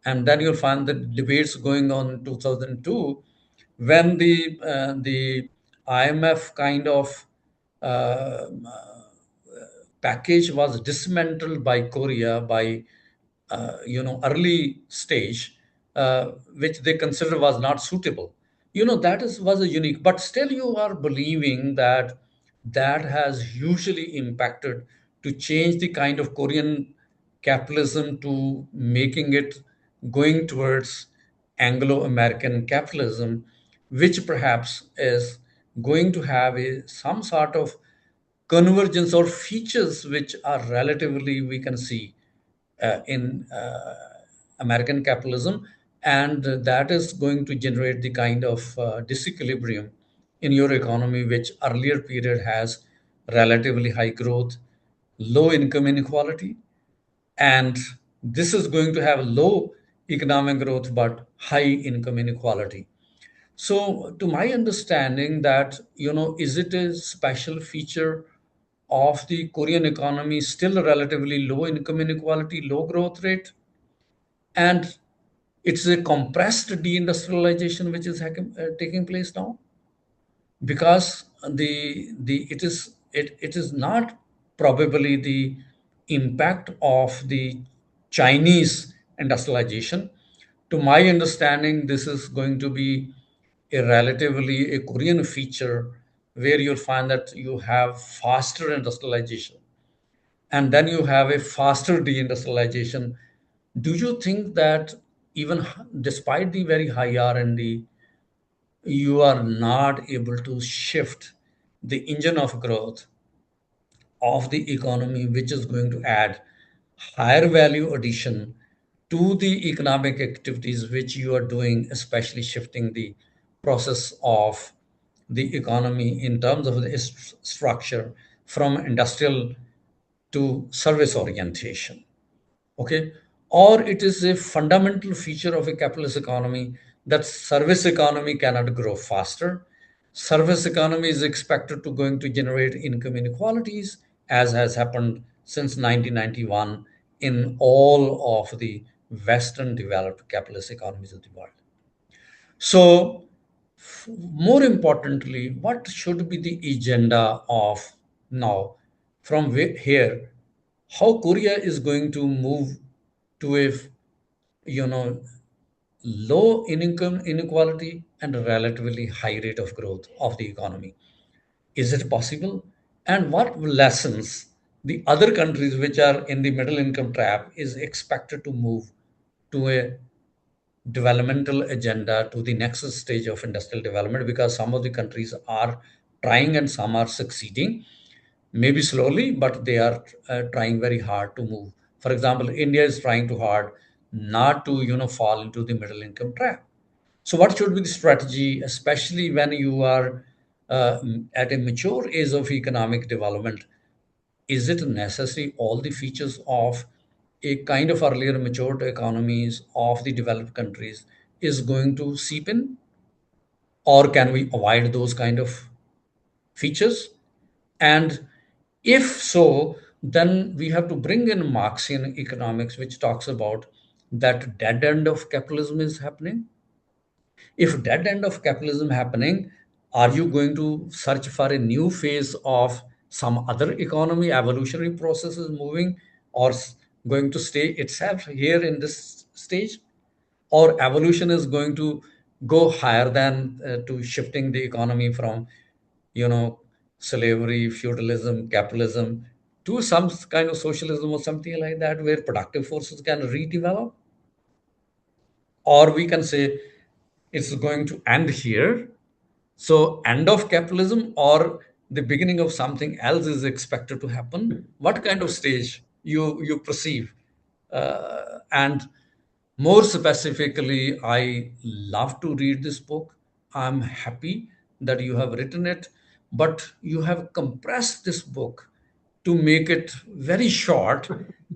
and then you'll find the debates going on in 2002, when the IMF kind of uh, package was dismantled by Korea by early stage, which they consider was not suitable. That was a unique, but still you are believing that that has hugely impacted to change the kind of Korean capitalism to making it going towards Anglo-American capitalism, which perhaps is going to have some sort of convergence or features which are relatively, we can see, in American capitalism, and that is going to generate the kind of disequilibrium in your economy, which earlier period has relatively high growth, low income inequality, and this is going to have low economic growth but high income inequality. So, to my understanding, that is it a special feature of the Korean economy, still a relatively low income inequality, low growth rate, and it's a compressed deindustrialization which is taking place now, because it is not probably the impact of the Chinese industrialization. To my understanding, this is going to be a relatively a Korean feature, where you'll find that you have faster industrialization and then you have a faster deindustrialization. Do you think that even despite the very high R&D, you are not able to shift the engine of growth of the economy, which is going to add higher value addition to the economic activities which you are doing, especially shifting the process of the economy in terms of the structure from industrial to service orientation? Okay, or it is a fundamental feature of a capitalist economy that service economy cannot grow faster. Service economy is expected to going to generate income inequalities, as has happened since 1991 in all of the Western developed capitalist economies of the world. So, more importantly, what should be the agenda of now from here? How Korea is going to move to a you know low income inequality and a relatively high rate of growth of the economy? Is it possible? And what lessons the other countries which are in the middle income trap is expected to move to a developmental agenda, to the next stage of industrial development, because some of the countries are trying and some are succeeding, maybe slowly, but they are trying very hard to move. For example, India is trying too hard not to fall into the middle income trap. So what should be the strategy, especially when you are at a mature age of economic development? Is it necessary all the features of a kind of earlier matured economies of the developed countries is going to seep in, or can we avoid those kind of features? And if so, then we have to bring in Marxian economics, which talks about that dead end of capitalism is happening. If dead end of capitalism happening, are you going to search for a new phase of some other economy, evolutionary processes moving, or going to stay itself here in this stage? Or evolution is going to go higher than to shifting the economy from you know slavery, feudalism, capitalism to some kind of socialism or something like that, where productive forces can redevelop? Or we can say it's going to end here, so end of capitalism, or the beginning of something else is expected to happen? What kind of stage you perceive? And more specifically, I love to read this book. I'm happy that you have written it, but you have compressed this book to make it very short.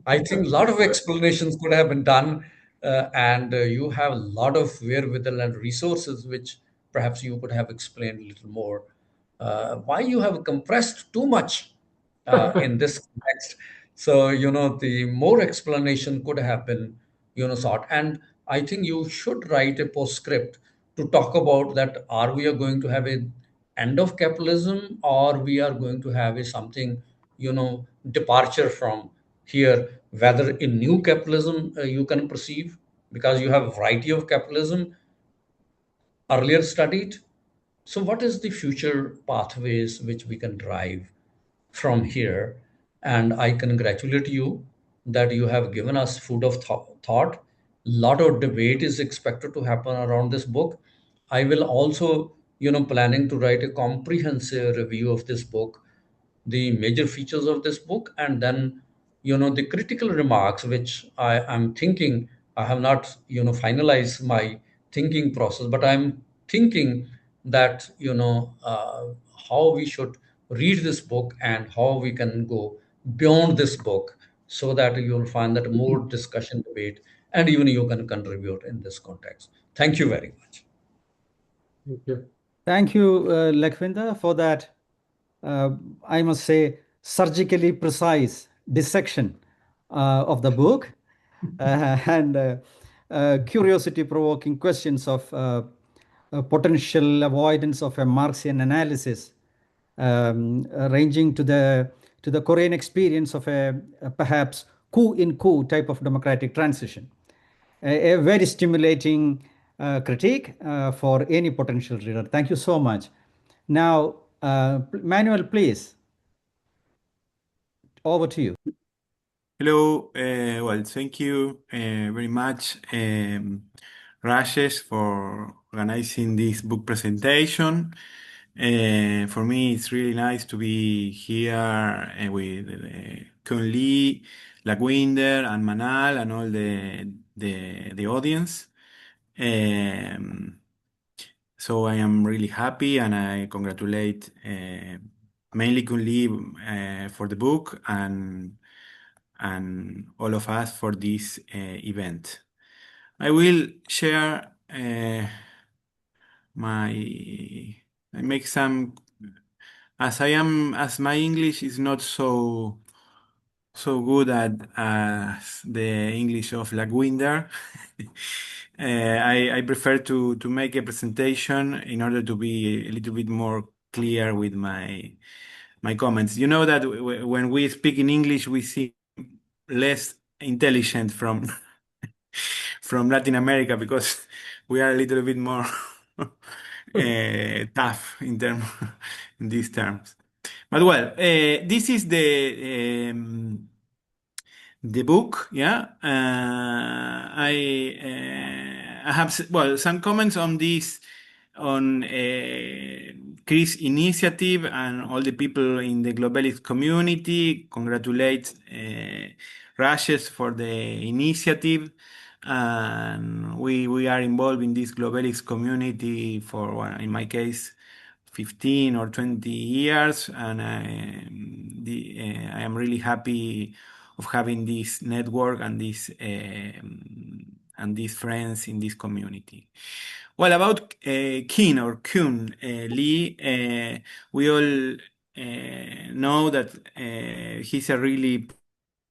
I think a lot of explanations could have been done, and you have a lot of wherewithal and resources which perhaps you could have explained a little more. Why you have compressed too much in this context? So the more explanation could have been sought, and I think you should write a postscript to talk about that. Are we are going to have a end of capitalism, or we are going to have a something departure from here, whether in new capitalism you can perceive, because you have a variety of capitalism earlier studied. So what is the future pathways which we can drive from here? And I congratulate you that you have given us food of thought. Lot of debate is expected to happen around this book. I will also, planning to write a comprehensive review of this book, the major features of this book, and then the critical remarks which I am thinking. I have not finalized my thinking process, but I'm thinking that how we should read this book and how we can go beyond this book, so that you'll find that more discussion, debate, and even you can contribute in this context. Thank you very much. Thank you. Thank you, Lakhwinder, for that, I must say, surgically precise dissection of the book and curiosity-provoking questions of potential avoidance of a Marxian analysis, ranging to the Korean experience of a perhaps coup in coup type of democratic transition. A very stimulating critique for any potential reader. Thank you so much. Now, Manuel, please, over to you. Hello. Well, thank you very much, Rajesh, for organizing this book presentation. For me, it's really nice to be here with Keun Lee, Lakhwinder, and Manal, and all the audience. So I am really happy, and I congratulate mainly Keun Lee for the book and all of us for this event. I will share I make some, as my English is not so good as the English of Lakhwinder. I prefer to make a presentation in order to be a little bit more clear with my comments. You know that when we speak in English, we seem less intelligent from Latin America, because we are a little bit more tough in these terms. But well, this is the book. Yeah. I have some comments on this, on Chris' initiative, and all the people in the globalist community congratulate Rajesh for the initiative. And we are involved in this globalist community for, well, in my case, 15 or 20 years, and I am really happy of having this network and these friends in this community. Well, about Keun Lee, we all know that he's a really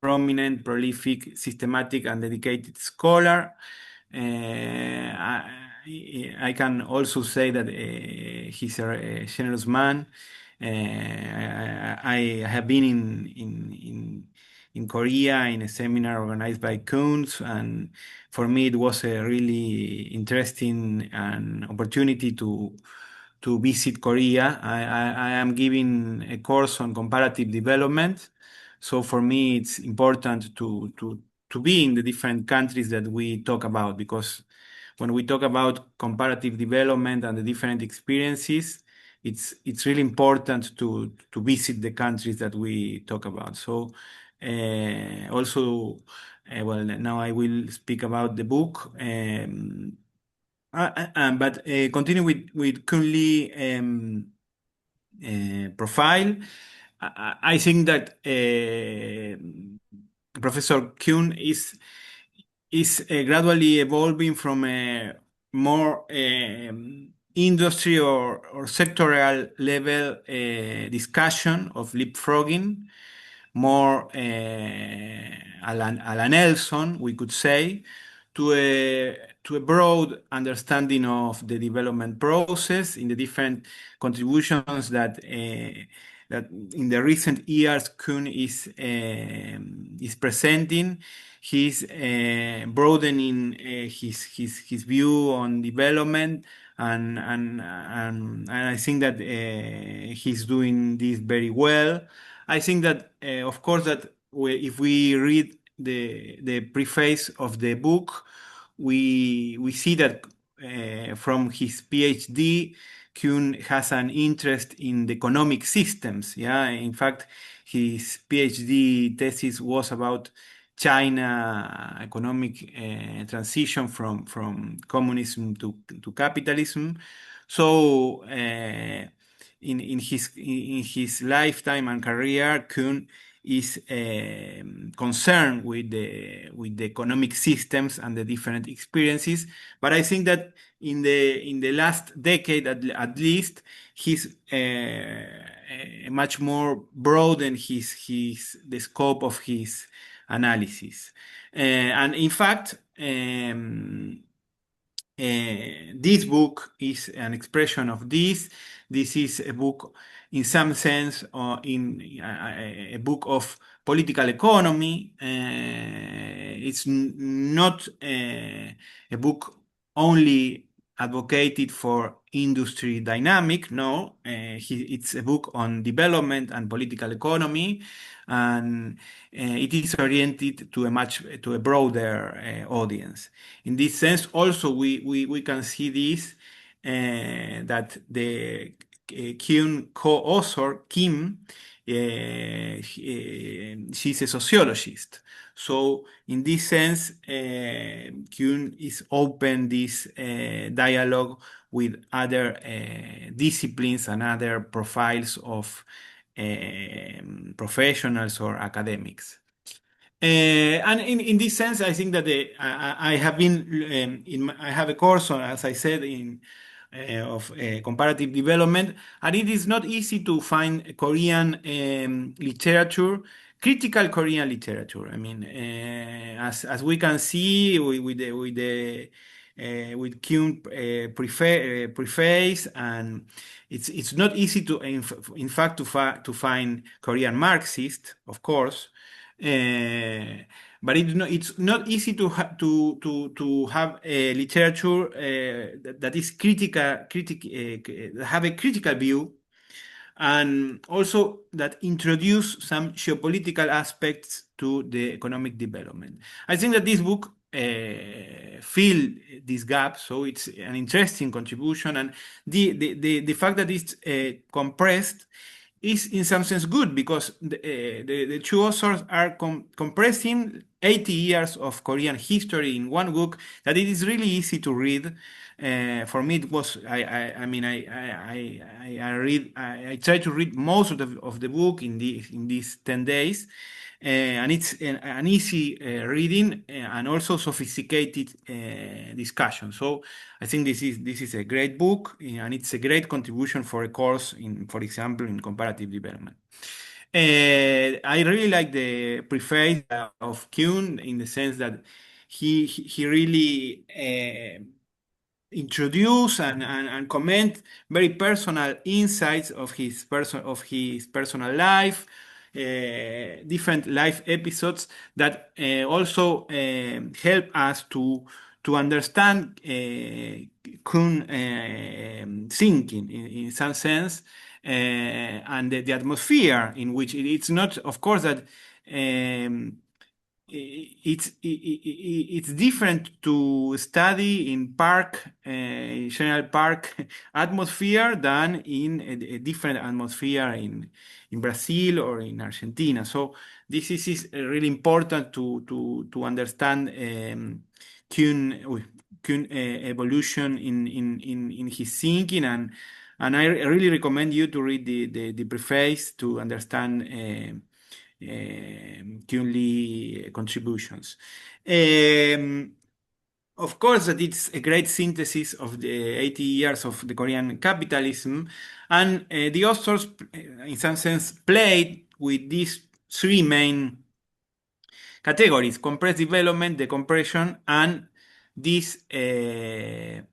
prominent, prolific, systematic, and dedicated scholar. I can also say that he's a generous man. I have been in Korea in a seminar organized by Keun, and for me it was a really interesting opportunity to visit Korea. I am giving a course on comparative development, so for me it's important to be in the different countries that we talk about, because when we talk about comparative development and the different experiences, it's really important to visit the countries that we talk about. So also, well, now I will speak about the book. But continue with Keun Lee profile. I think that Professor Keun is gradually evolving from a more industry or sectoral level discussion of leapfrogging, more a la Nelson, we could say, to a broad understanding of the development process in the different contributions that that in the recent years Keun is presenting. He's broadening his view on development, and I think that he's doing this very well. I think that, of course, that if we read the preface of the book, we see that from his PhD, Keun has an interest in the economic systems. Yeah, in fact, his PhD thesis was about China economic transition from communism to capitalism. So in his lifetime and career, Keun is concerned with the economic systems and the different experiences. But I think that in the last decade at least, he's much more broadened the scope of his analysis. And in fact, this book is an expression of this. This is a book, in some sense, a book of political economy. It's not a book only advocated for industry dynamic. No, it's a book on development and political economy, and it is oriented to a broader audience. In this sense, also we can see this that the Keun co-author Kim, she's a sociologist. So in this sense, Keun is open this dialogue with other disciplines and other profiles of professionals or academics. And in this sense, I think that I have been I have a course on, as I said, of comparative development, and it is not easy to find Korean literature, critical Korean literature. I mean, as we can see with Keun preface, and it's not easy to, in fact, to find Korean Marxist, of course. But it's not easy to have a literature that is have a critical view, and also that introduce some geopolitical aspects to the economic development. I think that this book fill this gap, so it's an interesting contribution, and the fact that it's compressed is in some sense good, because the two authors are compressing 80 years of Korean history in one book that it is really easy to read. For me, it was I mean I try to read most of the book in these 10 days, and it's an easy reading and also sophisticated discussion. So I think this is a great book, and it's a great contribution for a course for example, in comparative development. I really like the preface of Keun, in the sense that he really introduce and comment very personal insights of his personal life, different life episodes that also help us to understand Keun thinking in some sense, and the atmosphere in which it's not, of course, that it's different to study in general park atmosphere than in a different atmosphere in Brazil or in Argentina. So this is really important to understand Keun evolution in his thinking, and I really recommend you to read the preface to understand Keun Lee contributions. Of course, that it's a great synthesis of the 80 years of the Korean capitalism, and the authors, in some sense, played with these three main categories: compressed development, decompression, and this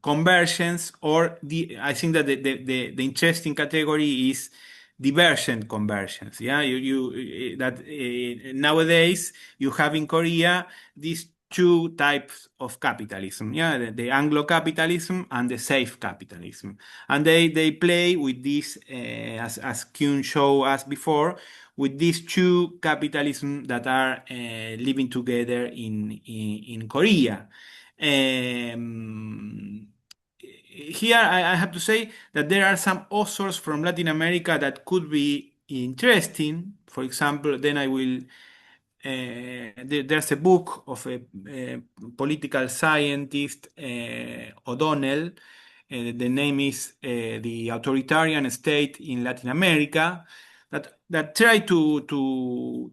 convergence, or I think that the interesting category is divergent conversions. Yeah, nowadays you have in Korea these two types of capitalism. Yeah, the Anglo capitalism and the safe capitalism, and they play with this as Keun showed us before, with these two capitalism that are living together in Korea. Here I have to say that there are some authors from Latin America that could be interesting. For example, then I will. There's a book of a political scientist, O'Donnell. The name is The Authoritarian State in Latin America. That try to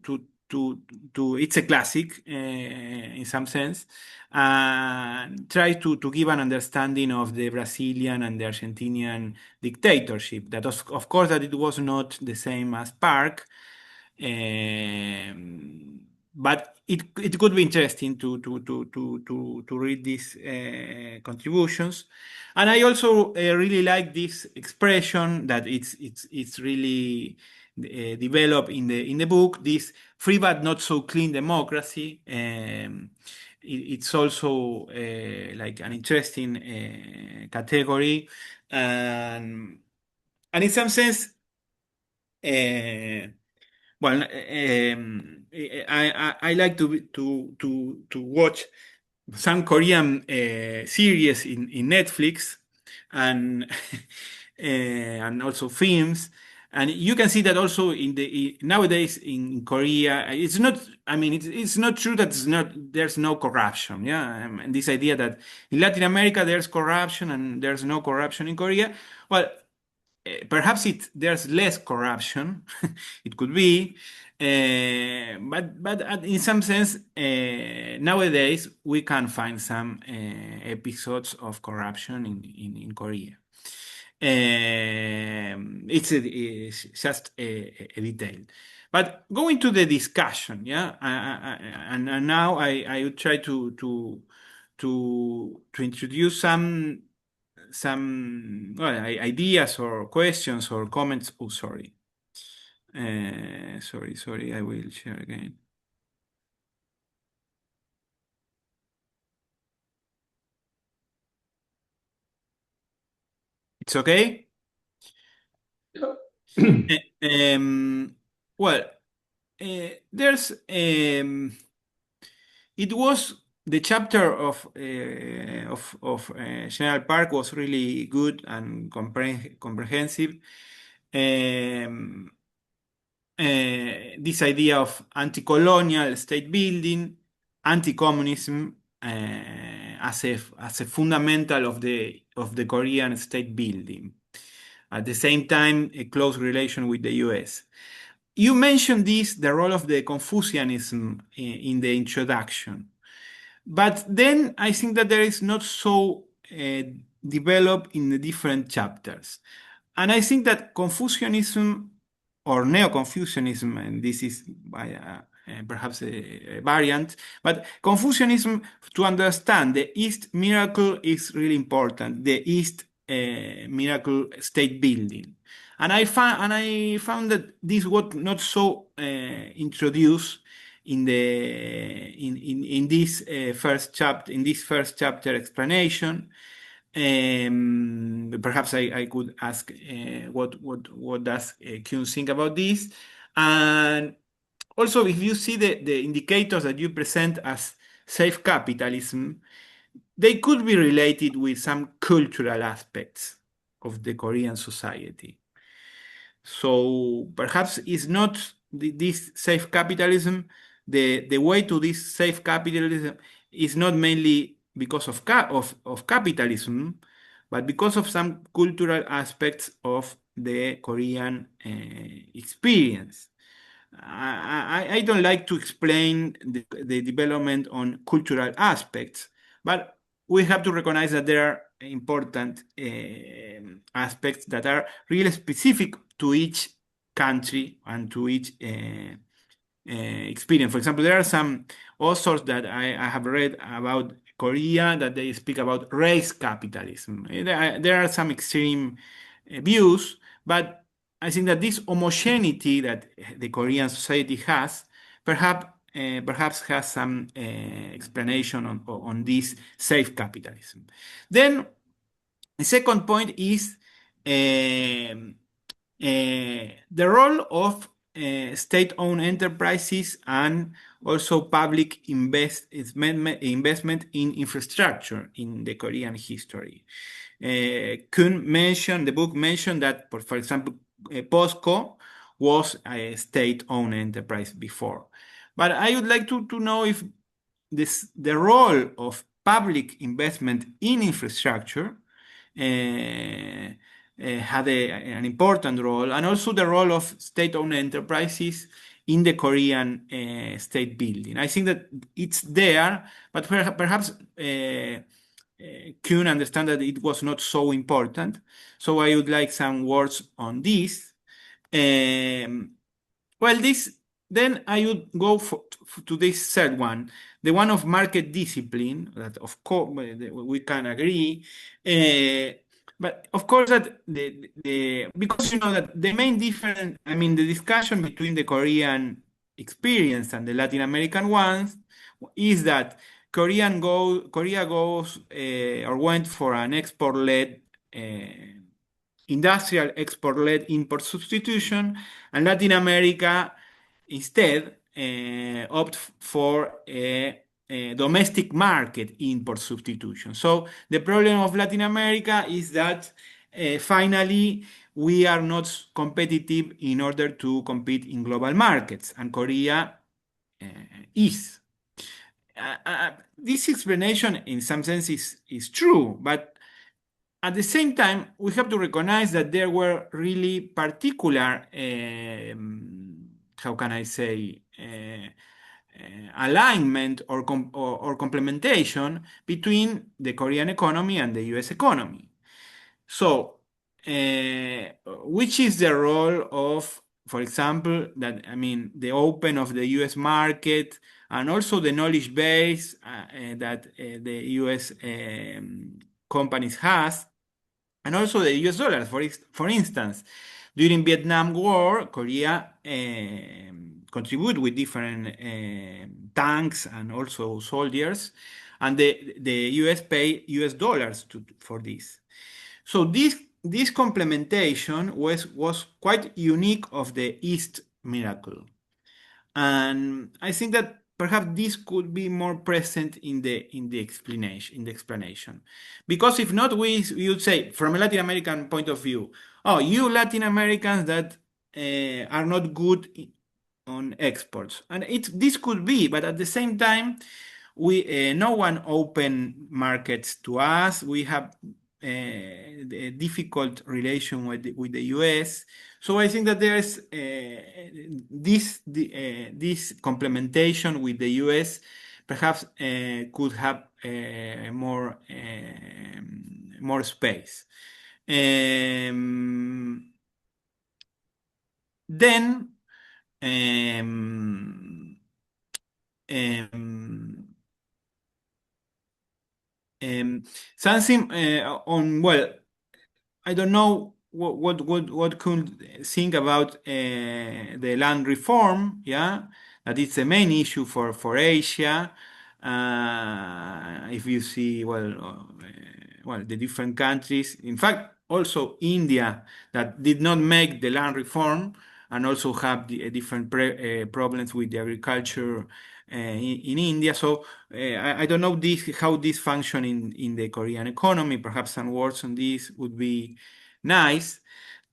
it's a classic in some sense, try to give an understanding of the Brazilian and the Argentinian dictatorship. That of course that it was not the same as Park, but it could be interesting to read these contributions. And I also really like this expression that it's really developed in the book, this free but not so clean democracy. It's also like an interesting category, and in some sense, well, I like to watch some Korean series in Netflix, and and also films. And you can see that also nowadays in Korea, it's not. I mean, it's not true that there's no corruption. Yeah, and this idea that in Latin America there's corruption and there's no corruption in Korea. Well, perhaps there's less corruption. It could be, but in some sense, nowadays we can find some episodes of corruption in Korea. It's just a detail. But going to the discussion, yeah, and now I would try to introduce some ideas or questions or comments. Oh, sorry. Sorry. I will share again. It's okay? Well, there's it was the chapter of General Park was really good and comprehensive. This idea of anti-colonial state building, anti-communism as a fundamental of the Korean state building. At the same time, a close relation with the U.S. You mentioned the role of the Confucianism in the introduction. But then I think that there is not so developed in the different chapters. And I think that Confucianism or Neo-Confucianism, and this is perhaps a variant, but Confucianism, to understand the East miracle is really important, the East miracle state building. And I found that this was not so introduced in this first chapter explanation. Perhaps I could ask what does Keun think about this, and also if you see the indicators that you present as safe capitalism, they could be related with some cultural aspects of the Korean society. So perhaps it's not this safe capitalism. The way to this safe capitalism is not mainly because of capitalism, but because of some cultural aspects of the Korean experience. I don't like to explain the development on cultural aspects, but we have to recognize that there are important aspects that are really specific to each country and to each experience. For example, there are some authors that I have read about Korea that they speak about race capitalism. There are some extreme views, but I think that this homogeneity that the Korean society has perhaps has some explanation on this safe capitalism. Then the second point is the role of state-owned enterprises and also public investment in infrastructure in the Korean history. Keun mentioned, the book mentioned that, for example, POSCO was a state-owned enterprise before. But I would like to know if the role of public investment in infrastructure had an important role, and also the role of state-owned enterprises in the Korean state building. I think that it's there, but perhaps Keun understand that it was not so important. So I would like some words on this. Well, then I would go to this third one, the one of market discipline, that of course we can agree. But of course that because you know that the main difference, I mean, the discussion between the Korean experience and the Latin American ones is that Korea goes or went for an export-led industrial export-led import substitution, and Latin America instead opt for a domestic market import substitution. So the problem of Latin America is that finally we are not competitive in order to compete in global markets, and Korea is. This explanation in some sense is true, but at the same time, we have to recognize that there were really particular, how can I say, alignment or complementation between the Korean economy and the US economy. So, which is the role of, for example, the open of the US market and also the knowledge base that the US companies has, and also the US dollar. For instance, during Vietnam War, Korea contributed with different tanks and also soldiers, and the US pay US dollars for this. So this complementation was quite unique of the East miracle. And I think that perhaps this could be more present in the explanation. Because if not, we would say, from a Latin American point of view, oh, you Latin Americans that are not good on exports. And this could be, but at the same time, no one open markets to us. We have a difficult relation with the US. So I think that there's this complementation with the US perhaps could have more space. Then something on, well, I don't know what could think about the land reform, yeah, that it's the main issue for Asia. If you see, well, the different countries, in fact, also India, that did not make the land reform and also have different problems with the agriculture in India. So I don't know how this function in the Korean economy. Perhaps some words on this would be nice.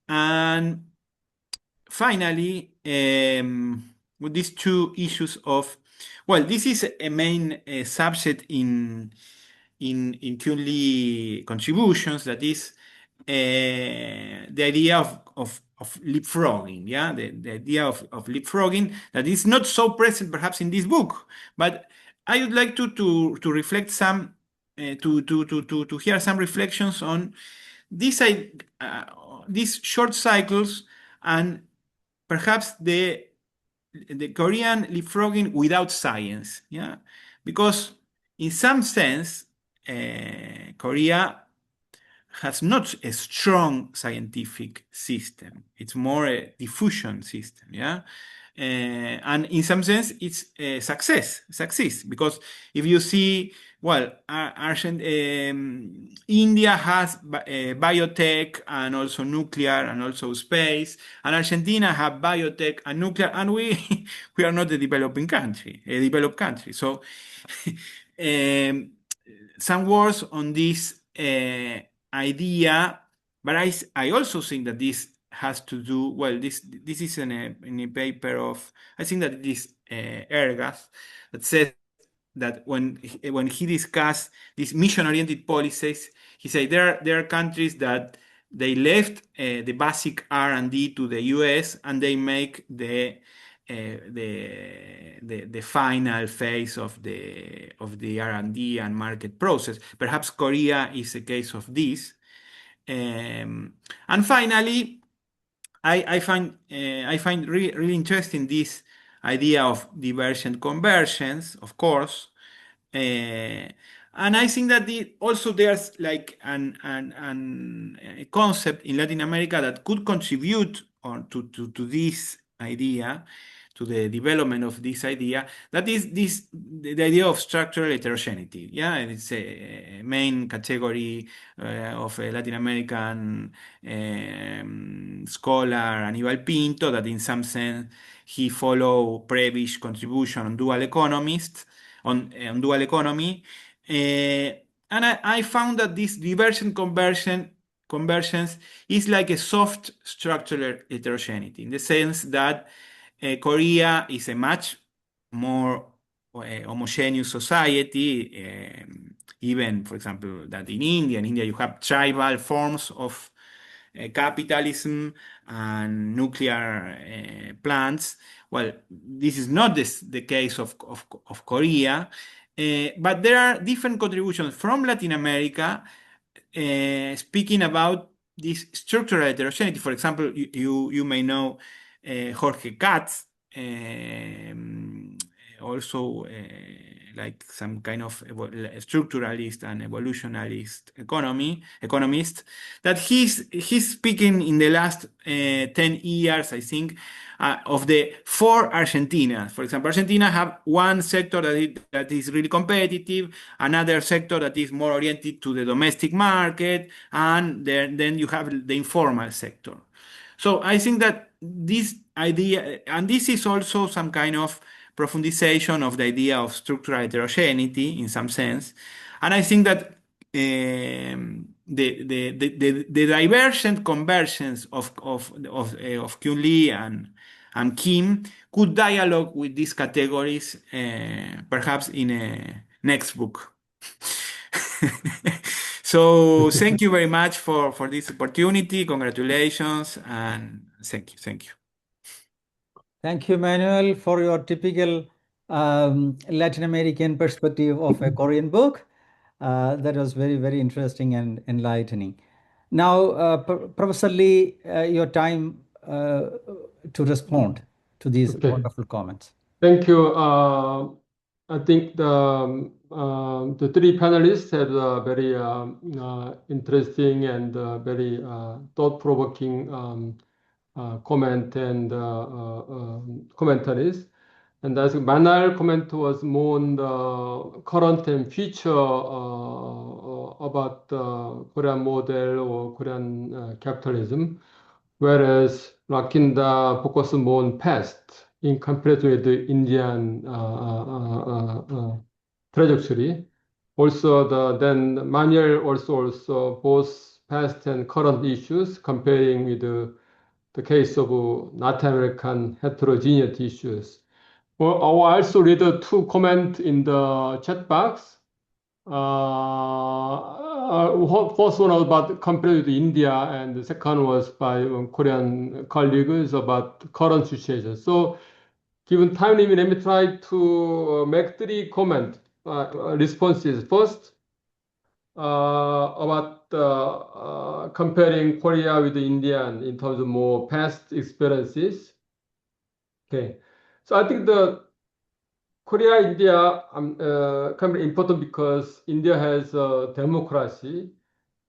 And finally, with these two issues of, well, this is a main subject in Keun Lee contributions, that is the idea of leapfrogging, yeah, the idea of leapfrogging that is not so present perhaps in this book, but I would like to reflect some, to hear some reflections on these short cycles and perhaps the Korean leapfrogging without science, yeah, because in some sense Korea has not a strong scientific system. It's more a diffusion system, yeah? And in some sense, it's a success, because if you see, well, India has biotech and also nuclear and also space, and Argentina have biotech and nuclear, and we we are not a developed country. So some words on this idea, but I also think that this has to do, well, this is in a paper of, I think that it is Ergas, that says that when he discussed these mission-oriented policies, he said there are countries that they left the basic R&D to the US, and they make the final phase of the R&D and market process. Perhaps Korea is a case of this. And finally, I find really interesting this idea of divergent convergence, of course. And I think that also there's like a concept in Latin America that could contribute to this idea, to the development of this idea, that is the idea of structural heterogeneity. Yeah, it's a main category of a Latin American scholar, Aníbal Pinto, that in some sense he followed Prebisch's contribution on dual economists, on dual economy. And I found that this divergent convergence is like a soft structural heterogeneity, in the sense that Korea is a much more homogeneous society, even, for example, that in India. In India, you have tribal forms of capitalism and nuclear plants. Well, this is not the case of Korea, but there are different contributions from Latin America speaking about this structural heterogeneity. For example, you may know Jorge Katz, also like some kind of structuralist and evolutionalist economist, that he's speaking in the last 10 years, I think, of the 4 Argentinas. For example, Argentina have one sector that is really competitive, another sector that is more oriented to the domestic market, and then you have the informal sector. So I think that this idea, and this is also some kind of profundization of the idea of structural heterogeneity in some sense. And I think that the divergent convergence of Keun Lee and Kim could dialogue with these categories, perhaps in a next book. So thank you very much for this opportunity. Congratulations, and thank you. Thank you, Manuel, for your typical Latin American perspective of a Korean book. That was very, very interesting and enlightening. Now, Professor Lee, your time to respond to these wonderful comments. Thank you. I think the 3 panelists had a very interesting and very thought-provoking comment and commentaries. And I think Manal comment was more on the current and future about the Korean model or Korean capitalism, whereas Lakhwinder focused more on past in comparison with the Indian trajectory. Also, then Manuel also both past and current issues, comparing with the case of Latin American heterogeneity issues. Well, I will also read 2 comments in the chat box. First one was about compared with India, and the second was by Korean colleagues about current situation. So, given time limit, let me try to make 3 comment responses. First, about comparing Korea with India in terms of more past experiences. Okay, so I think the Korea, India can be important because India has a democracy,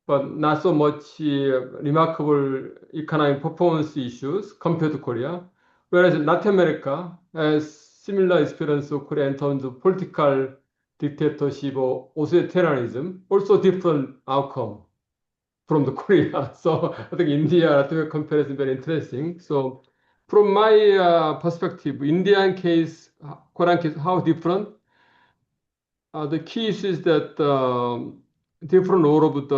but not so much remarkable economic performance issues compared to Korea. Whereas Latin America has similar experience of Korea in terms of political dictatorship or authoritarianism, also different outcome from the Korea. So I think India, Latin America comparison is very interesting. So from my perspective, Indian case, Korean case, how different? The key is that different role of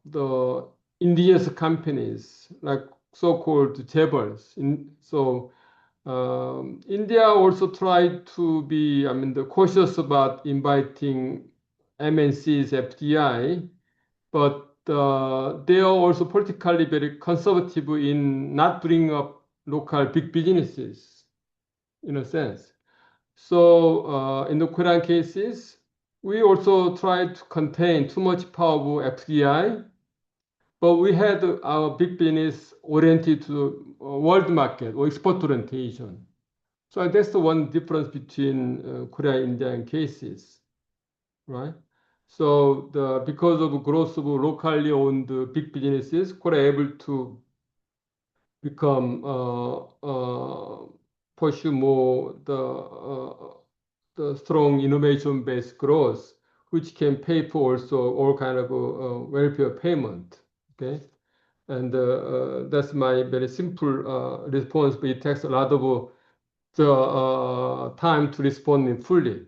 the indigenous companies, like so-called chaebols. So India also tried to be, cautious about inviting MNCs, FDI, but they are also politically very conservative in not bringing up local big businesses, in a sense. So in the Korean cases, we also tried to contain too much power of FDI, but we had our big business oriented to world market or export orientation. So that's the one difference between Korea and Indian cases, right? So because of growth of locally owned big businesses, Korea able to become pursue more the strong innovation-based growth, which can pay for also all kind of welfare payment. Okay, and that's my very simple response, but it takes a lot of the time to respond fully.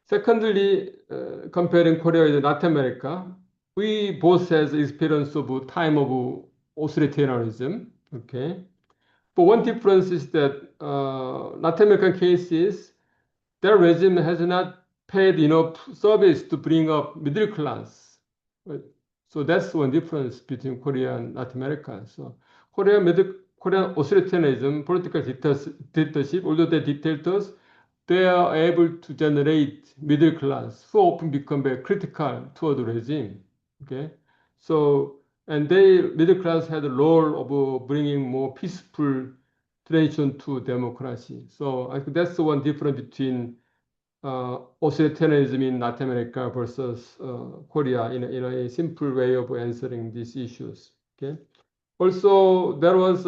Secondly, comparing Korea with Latin America, we both has experience of time of authoritarianism. Okay, but one difference is that Latin American cases, their regime has not paid enough service to bring up middle class. Right? So that's one difference between Korea and Latin America. So Korean authoritarianism, political dictatorship, although they're dictators, they are able to generate middle class who often become very critical toward the regime. Okay, so and middle class had a role of bringing more peaceful transition to democracy. So I think that's the one difference between authoritarianism in Latin America versus Korea in a simple way of answering these issues. Okay. Also, there was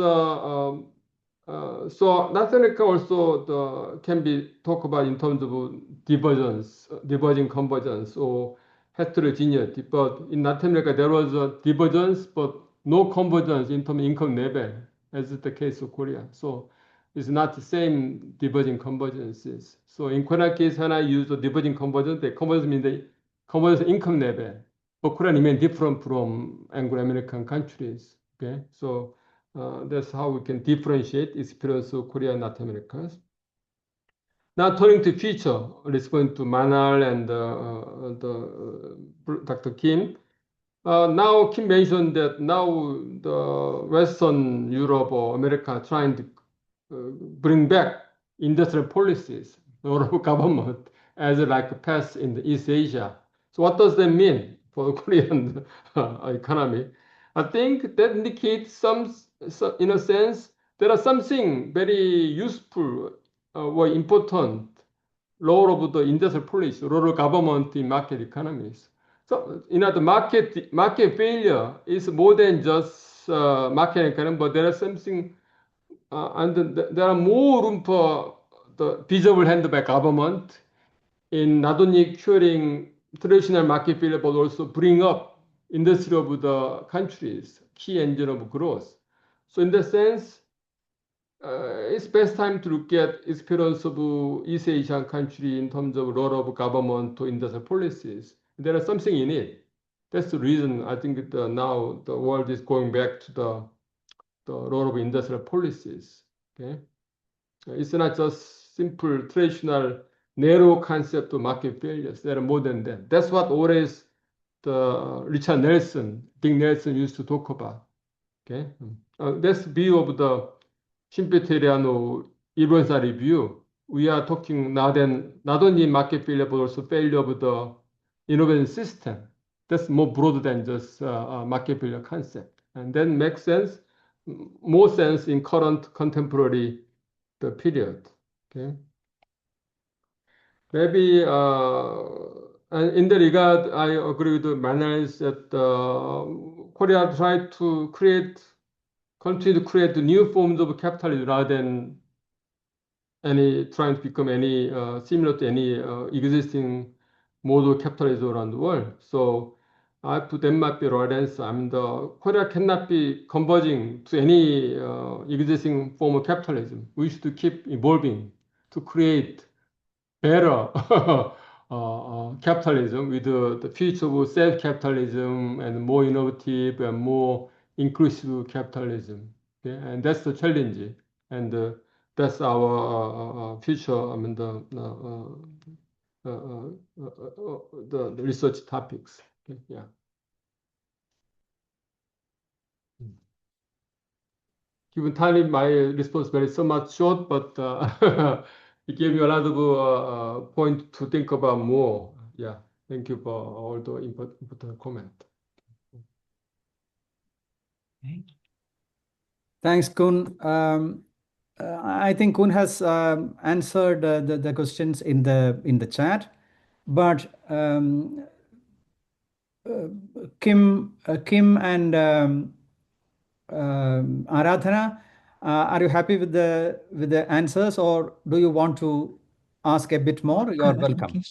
so Latin America also can be talked about in terms of diverging convergence or heterogeneity. But in Latin America, there was a divergence, but no convergence in terms of income level, as is the case of Korea. So it's not the same diverging convergences. So in Korea case, when I use the diverging convergence, the convergence means the convergence income level. But Korea remains different from Anglo-American countries. Okay, so that's how we can differentiate experience of Korea and Latin America. Now turning to future, responding to Manal and Dr. Kim. Now Kim mentioned that now the Western Europe or America are trying to bring back industrial policies or government as like a path in the East Asia. So what does that mean for the Korean economy? I think that indicates in a sense, there are something very useful or important role of the industrial policy, role of government in market economies. So, the market failure is more than just market economy, but there is something, and there are more room for the visible hand by government in not only curing traditional market failure, but also bring up industry of the countries, key engine of growth. So in that sense, it's best time to look at experience of East Asian country in terms of role of government to industrial policies. There is something in it. That's the reason I think now the world is going back to the role of industrial policies. Okay, it's not just simple traditional narrow concept of market failures. There are more than that. That's what always the Dick Nelson used to talk about. Okay, that's view of the Schumpeterian Ironsa review. We are talking now then not only market failure but also failure of the innovation system. That's more broad than just market failure concept, and then makes sense, more sense in current contemporary the period. Okay. Maybe And in the regard, I agree with Manal that Korea tried to continue to create new forms of capitalism rather than trying to become similar to any existing mode of capitalism around the world. So I put that might be right answer. I mean, Korea cannot be converging to any existing form of capitalism. We should keep evolving to create better capitalism with the future of self-capitalism and more innovative and more inclusive capitalism. Okay? And that's the challenge. And that's our future, I mean, the research topics. Okay? Yeah. Given time, my response very somewhat short, but it gave me a lot of point to think about more. Yeah, thank you for all the important comment. Thanks, Keun. I think Keun has answered the questions in the chat, but Kim and Aradhana, are you happy with the answers, or do you want to ask a bit more? You are welcome.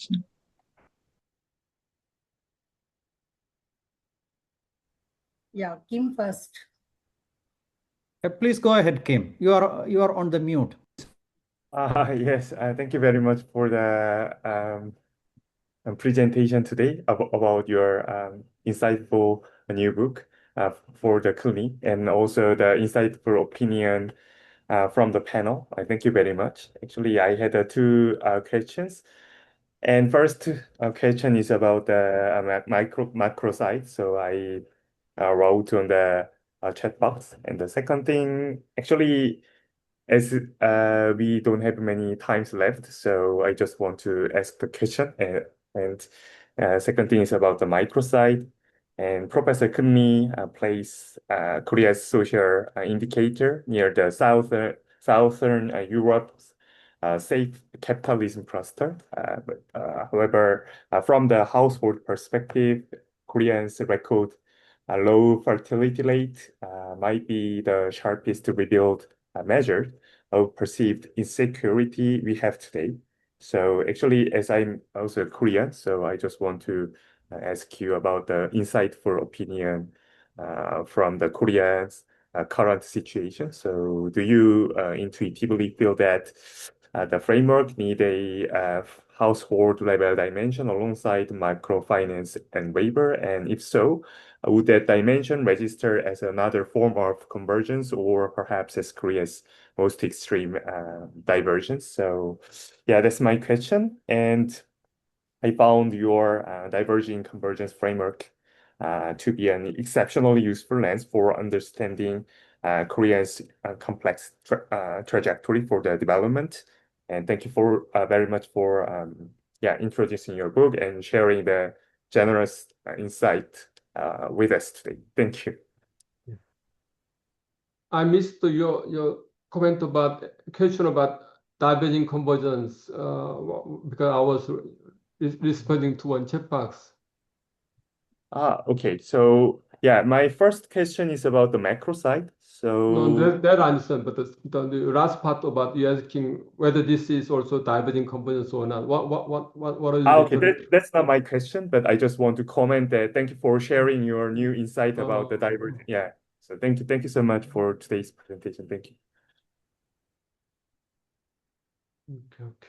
Yeah, Kim first. Please go ahead, Kim. You are on the mute. Yes, thank you very much for the presentation today about your insightful new book for the CUNY, and also the insightful opinion from the panel. I thank you very much. Actually, I had two questions. And first question is about the macro side. So I wrote on the chat box. And the second thing, actually, as we don't have many times left, so I just want to ask the question. And second thing is about the micro side. And Professor Keun placed Korea's social indicator near the southern Europe's safe capitalism cluster. However, from the household perspective, Koreans record a low fertility rate might be the sharpest rebuild measure of perceived insecurity we have today. So actually, as I'm also Korean, so I just want to ask you about the insightful opinion from the Koreans' current situation. So do you intuitively feel that the framework need a household level dimension alongside microfinance and labor? And if so, would that dimension register as another form of convergence, or perhaps as Korea's most extreme divergence? So yeah, that's my question. And I found your diverging convergence framework to be an exceptionally useful lens for understanding Korea's complex trajectory for the development. And thank you for very much for introducing your book and sharing the generous insight with us today. Thank you. I missed your comment about question about diverging convergence because I was responding to one chat box. Okay. So yeah, my first question is about the macro side. So No, that I understand, but the last part about you asking whether this is also diverging convergence or not. What are you okay, that's not my question, but I just want to comment that thank you for sharing your new insight about the divergent. Yeah. So thank you so much for today's presentation. Thank you. Okay.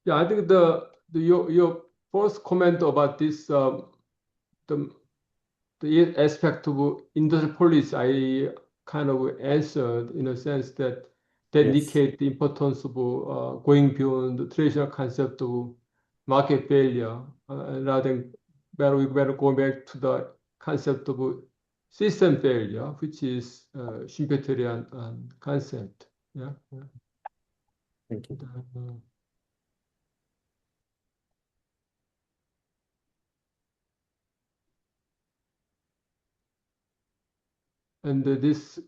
Yeah, I think your first comment about this the aspect of industrial policy, I kind of answered in a sense that indicate the importance of going beyond the traditional concept of market failure, rather than we better go back to the concept of system failure, which is Schumpeterian concept. Yeah. Thank you. And this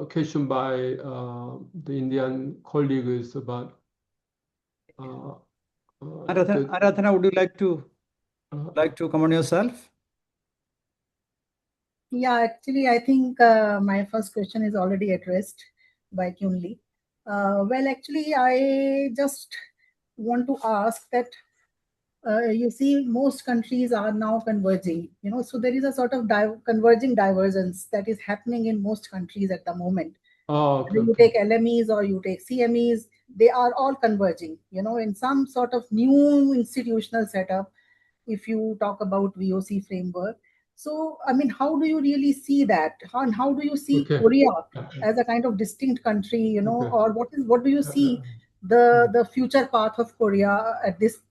question by the Indian colleague is about Aradhana, would you like to comment yourself? Yeah, actually, I think my first question is already addressed by Keun. Well, actually, I just want to ask that you see, most countries are now converging, so there is a sort of converging divergence that is happening in most countries at the moment. Okay, Whether you take LMEs or you take CMEs, they are all converging, in some sort of new institutional setup, if you talk about VOC framework. So, I mean, how do you really see that? And how do you see Okay. Korea as a kind of distinct country, Okay. or what do you see the future path of Korea at this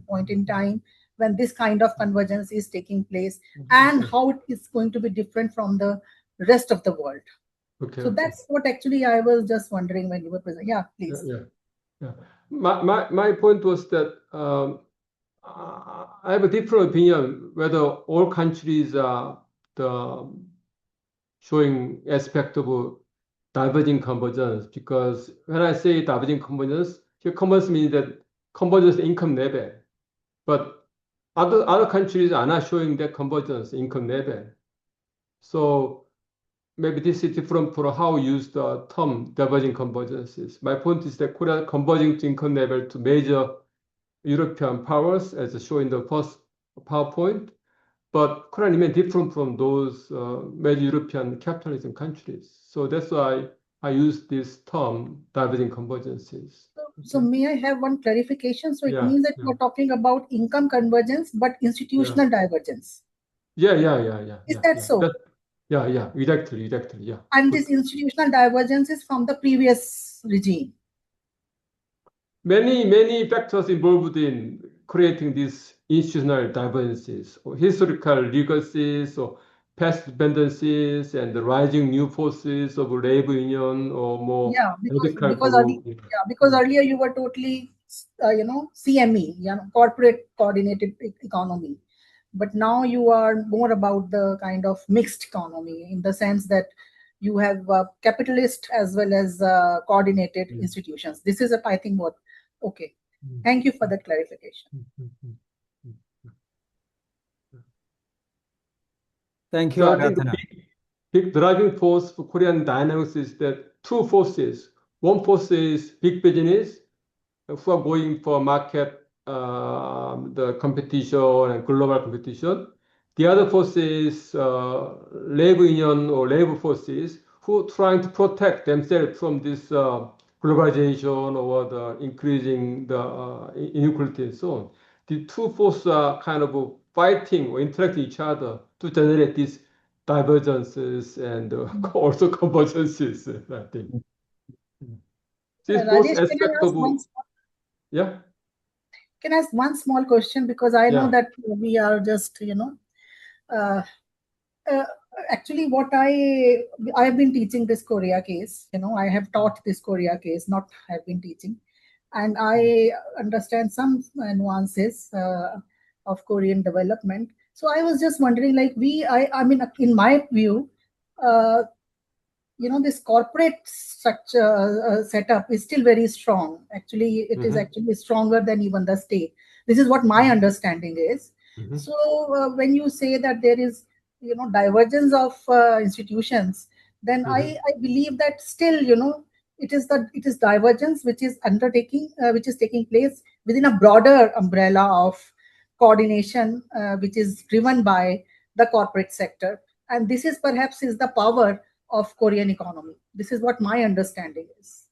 point in time when this kind of convergence is taking place, and how it is going to be different from the rest of the world? Okay. So that's what actually I was just wondering when you were presenting. Yeah, please. Yeah. My point was that I have a different opinion whether all countries are showing aspect of diverging convergence, because when I say diverging convergence, here convergence means that convergence income level, but other countries are not showing that convergence income level. So maybe this is different for how we use the term diverging convergences. My point is that Korea converging to income level to major European powers, as shown in the first PowerPoint, but Korea remains different from those major European capitalism countries. So that's why I use this term, diverging convergences. So may I have one clarification? So it means that Yeah. you're talking about income convergence, but institutional divergence. Yeah. Is that so? Yeah, exactly, yeah. And this institutional divergence is from the previous regime. Many factors involved in creating these institutional divergences, or historical legacies, or past dependencies, and the rising new forces of labor union or more radical group. Because earlier you were totally, CME, corporate coordinated economy. But now you are more about the kind of mixed economy, in the sense that you have capitalist as well as coordinated institutions. This is, I think, what. Okay. Thank you for that clarification. Thank you, So I think Aradhana. the big driving force for Korean dynamics is that two forces. One force is big business, who are going for market, the competition and global competition. The other force is labor union or labor forces who are trying to protect themselves from this globalization or the increasing the inequality and so on. The two forces are kind of fighting or interacting each other to generate these divergences and also convergences, I think. This both Rajesh, aspect of can I ask one small question, because I know that we are just, actually what I have been teaching this Korea case, I have taught this Korea case, not have been teaching, and I understand some nuances of Korean development. So I was just wondering, like, I mean, in my view, this corporate structure setup is still very strong. Actually, it is actually stronger than even the state. This is what my understanding is. So when you say that there is, divergence of institutions, then I believe that still, it is divergence which is which is taking place within a broader umbrella of coordination, which is driven by the corporate sector. And this is perhaps is the power of Korean economy. This is what my understanding is.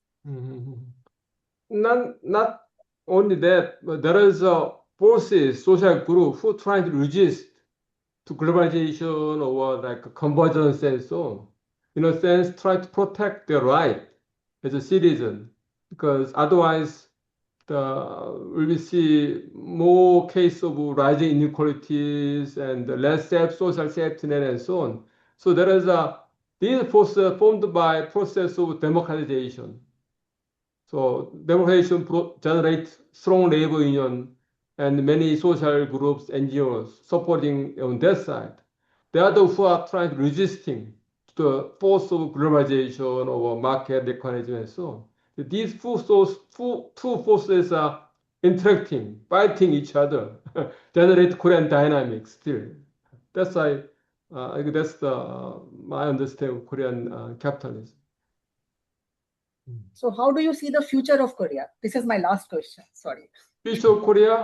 Not only that, but there is a forces, social group who trying to resist to globalization or like convergence and so on. In a sense, try to protect their right as a citizen, because otherwise we will see more case of rising inequalities and less social safety net and so on. So there is these forces formed by process of democratization. So democratization generates strong labor union and many social groups, NGOs supporting on that side. They are those who are trying to resisting the force of globalization or market mechanism and so on. These two forces are interacting, fighting each other, generate Korean dynamics still. That's why I think that's my understanding of Korean capitalism. So how do you see the future of Korea? This is my last question. Sorry. Future of Korea?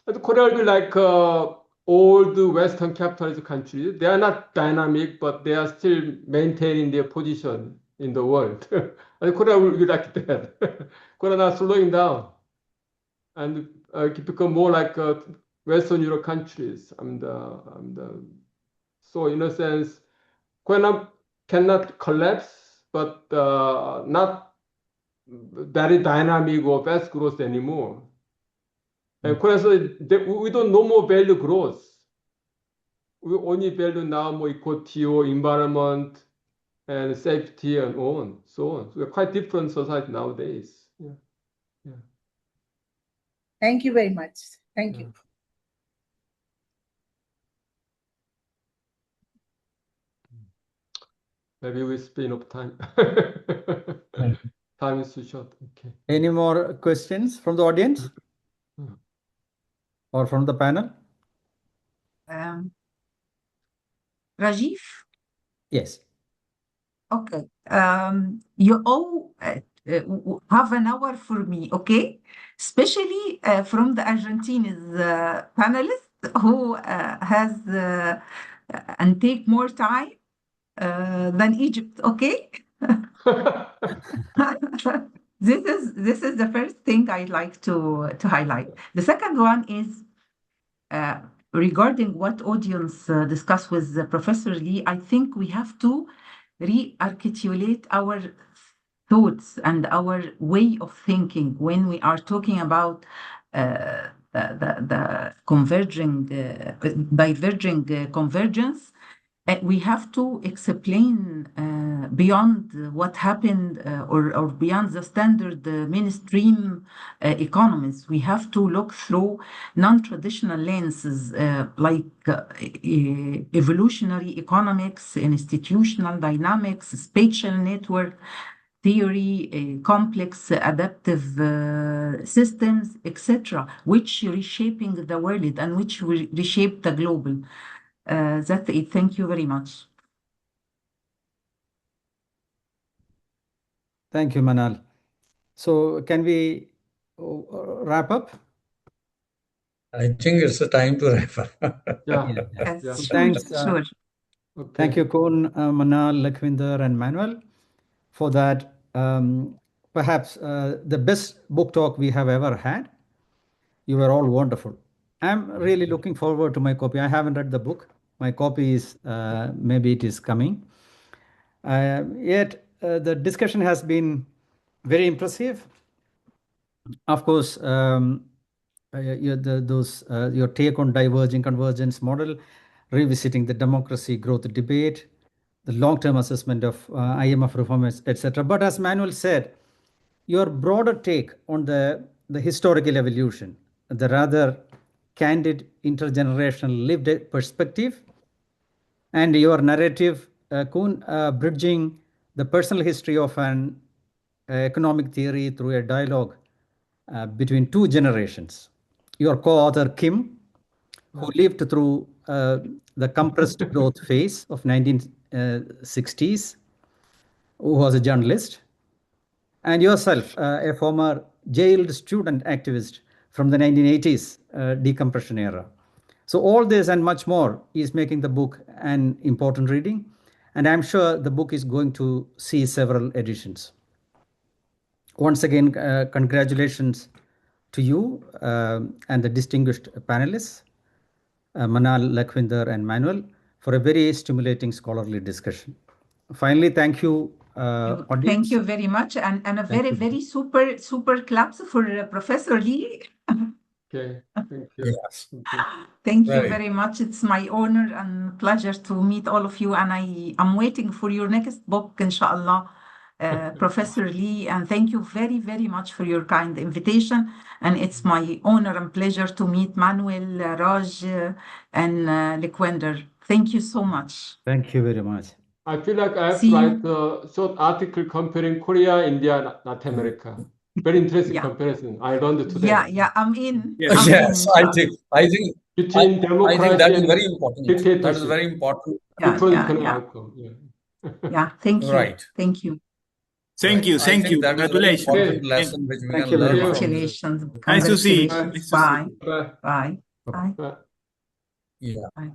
I think Korea will be like all the Western capitalist countries. They are not dynamic, but they are still maintaining their position in the world. I think Korea will be like that. Korea not slowing down and become more like Western Europe countries. So in a sense, Korea cannot collapse, but not very dynamic or fast growth anymore. And Korea said we don't no more value growth. We only value now more equality or environment and safety and so on. So we're quite different society nowadays. Yeah. Thank you very much. Thank you. Maybe we spend up time. Time is too short. Okay. Any more questions from the audience or from the panel? Rajiv? Yes. Okay. You all have an hour for me, okay? Especially from the Argentines panelist who has and take more time than Egypt, okay? This is the first thing I'd like to highlight. The second one is regarding what audience discussed with Professor Lee. I think we have to re-articulate our thoughts and our way of thinking when we are talking about the converging, diverging convergence. We have to explain beyond what happened or beyond the standard mainstream economies. We have to look through non-traditional lenses like evolutionary economics, institutional dynamics, spatial network theory, complex adaptive systems, etc., which reshaping the world and which reshape the global. That's it. Thank you very much. Thank you, Manal. So can we wrap up? I think it's the time to wrap up. Yeah. So Sure, thanks. sure. Okay. Thank you, Keun, Manal, Lakhwinder, and Manuel, for that. Perhaps the best book talk we have ever had. You were all wonderful. I'm really looking forward to my copy. I haven't read the book. My copy is maybe it is coming. Yet the discussion has been very impressive. Of course, your take on diverging convergence model, revisiting the democracy growth debate, the long-term assessment of IMF reforms, etc. But as Manuel said, your broader take on the historical evolution, the rather candid intergenerational lived perspective, and your narrative, Keun, bridging the personal history of an economic theory through a dialogue between two generations. Your co-author, Kim, who lived through the compressed growth phase of 1960s, who was a journalist, and yourself, a former jailed student activist from the 1980s decompression era. So all this and much more is making the book an important reading, and I'm sure the book is going to see several editions. Once again, congratulations to you and the distinguished panelists, Manal, Lakhwinder, and Manuel, for a very stimulating scholarly discussion. Finally, thank you, audience. Thank you very much, and a very, very super claps for Professor Lee. Okay. Thank you. Yes. Thank you Very. very much. It's my honor and pleasure to meet all of you, and I am waiting for your next book, inshallah, Professor Lee. And thank you very, very much for your kind invitation. And it's my honor and pleasure to meet Manuel, Raj, and Lakhwinder. Thank you so much. Thank you very much. I feel like I have See to you. write a short article comparing Korea, India, and Latin America. Very interesting Yeah. comparison. I learned today. Yeah, I'm in. Yes. I'm Yes, in. Between democracy that is and very important. That is dictatorship. very important. Different outcome. Yeah, thank you. Right. Thank you. Thank you. I Thank think you. that is a very Congratulations. important lesson which we Thank can you very learn much. from this. Congratulations. Nice to see you. Congratulations. Nice to see Bye. you. Bye. Bye. Bye. Bye. Yeah. Bye.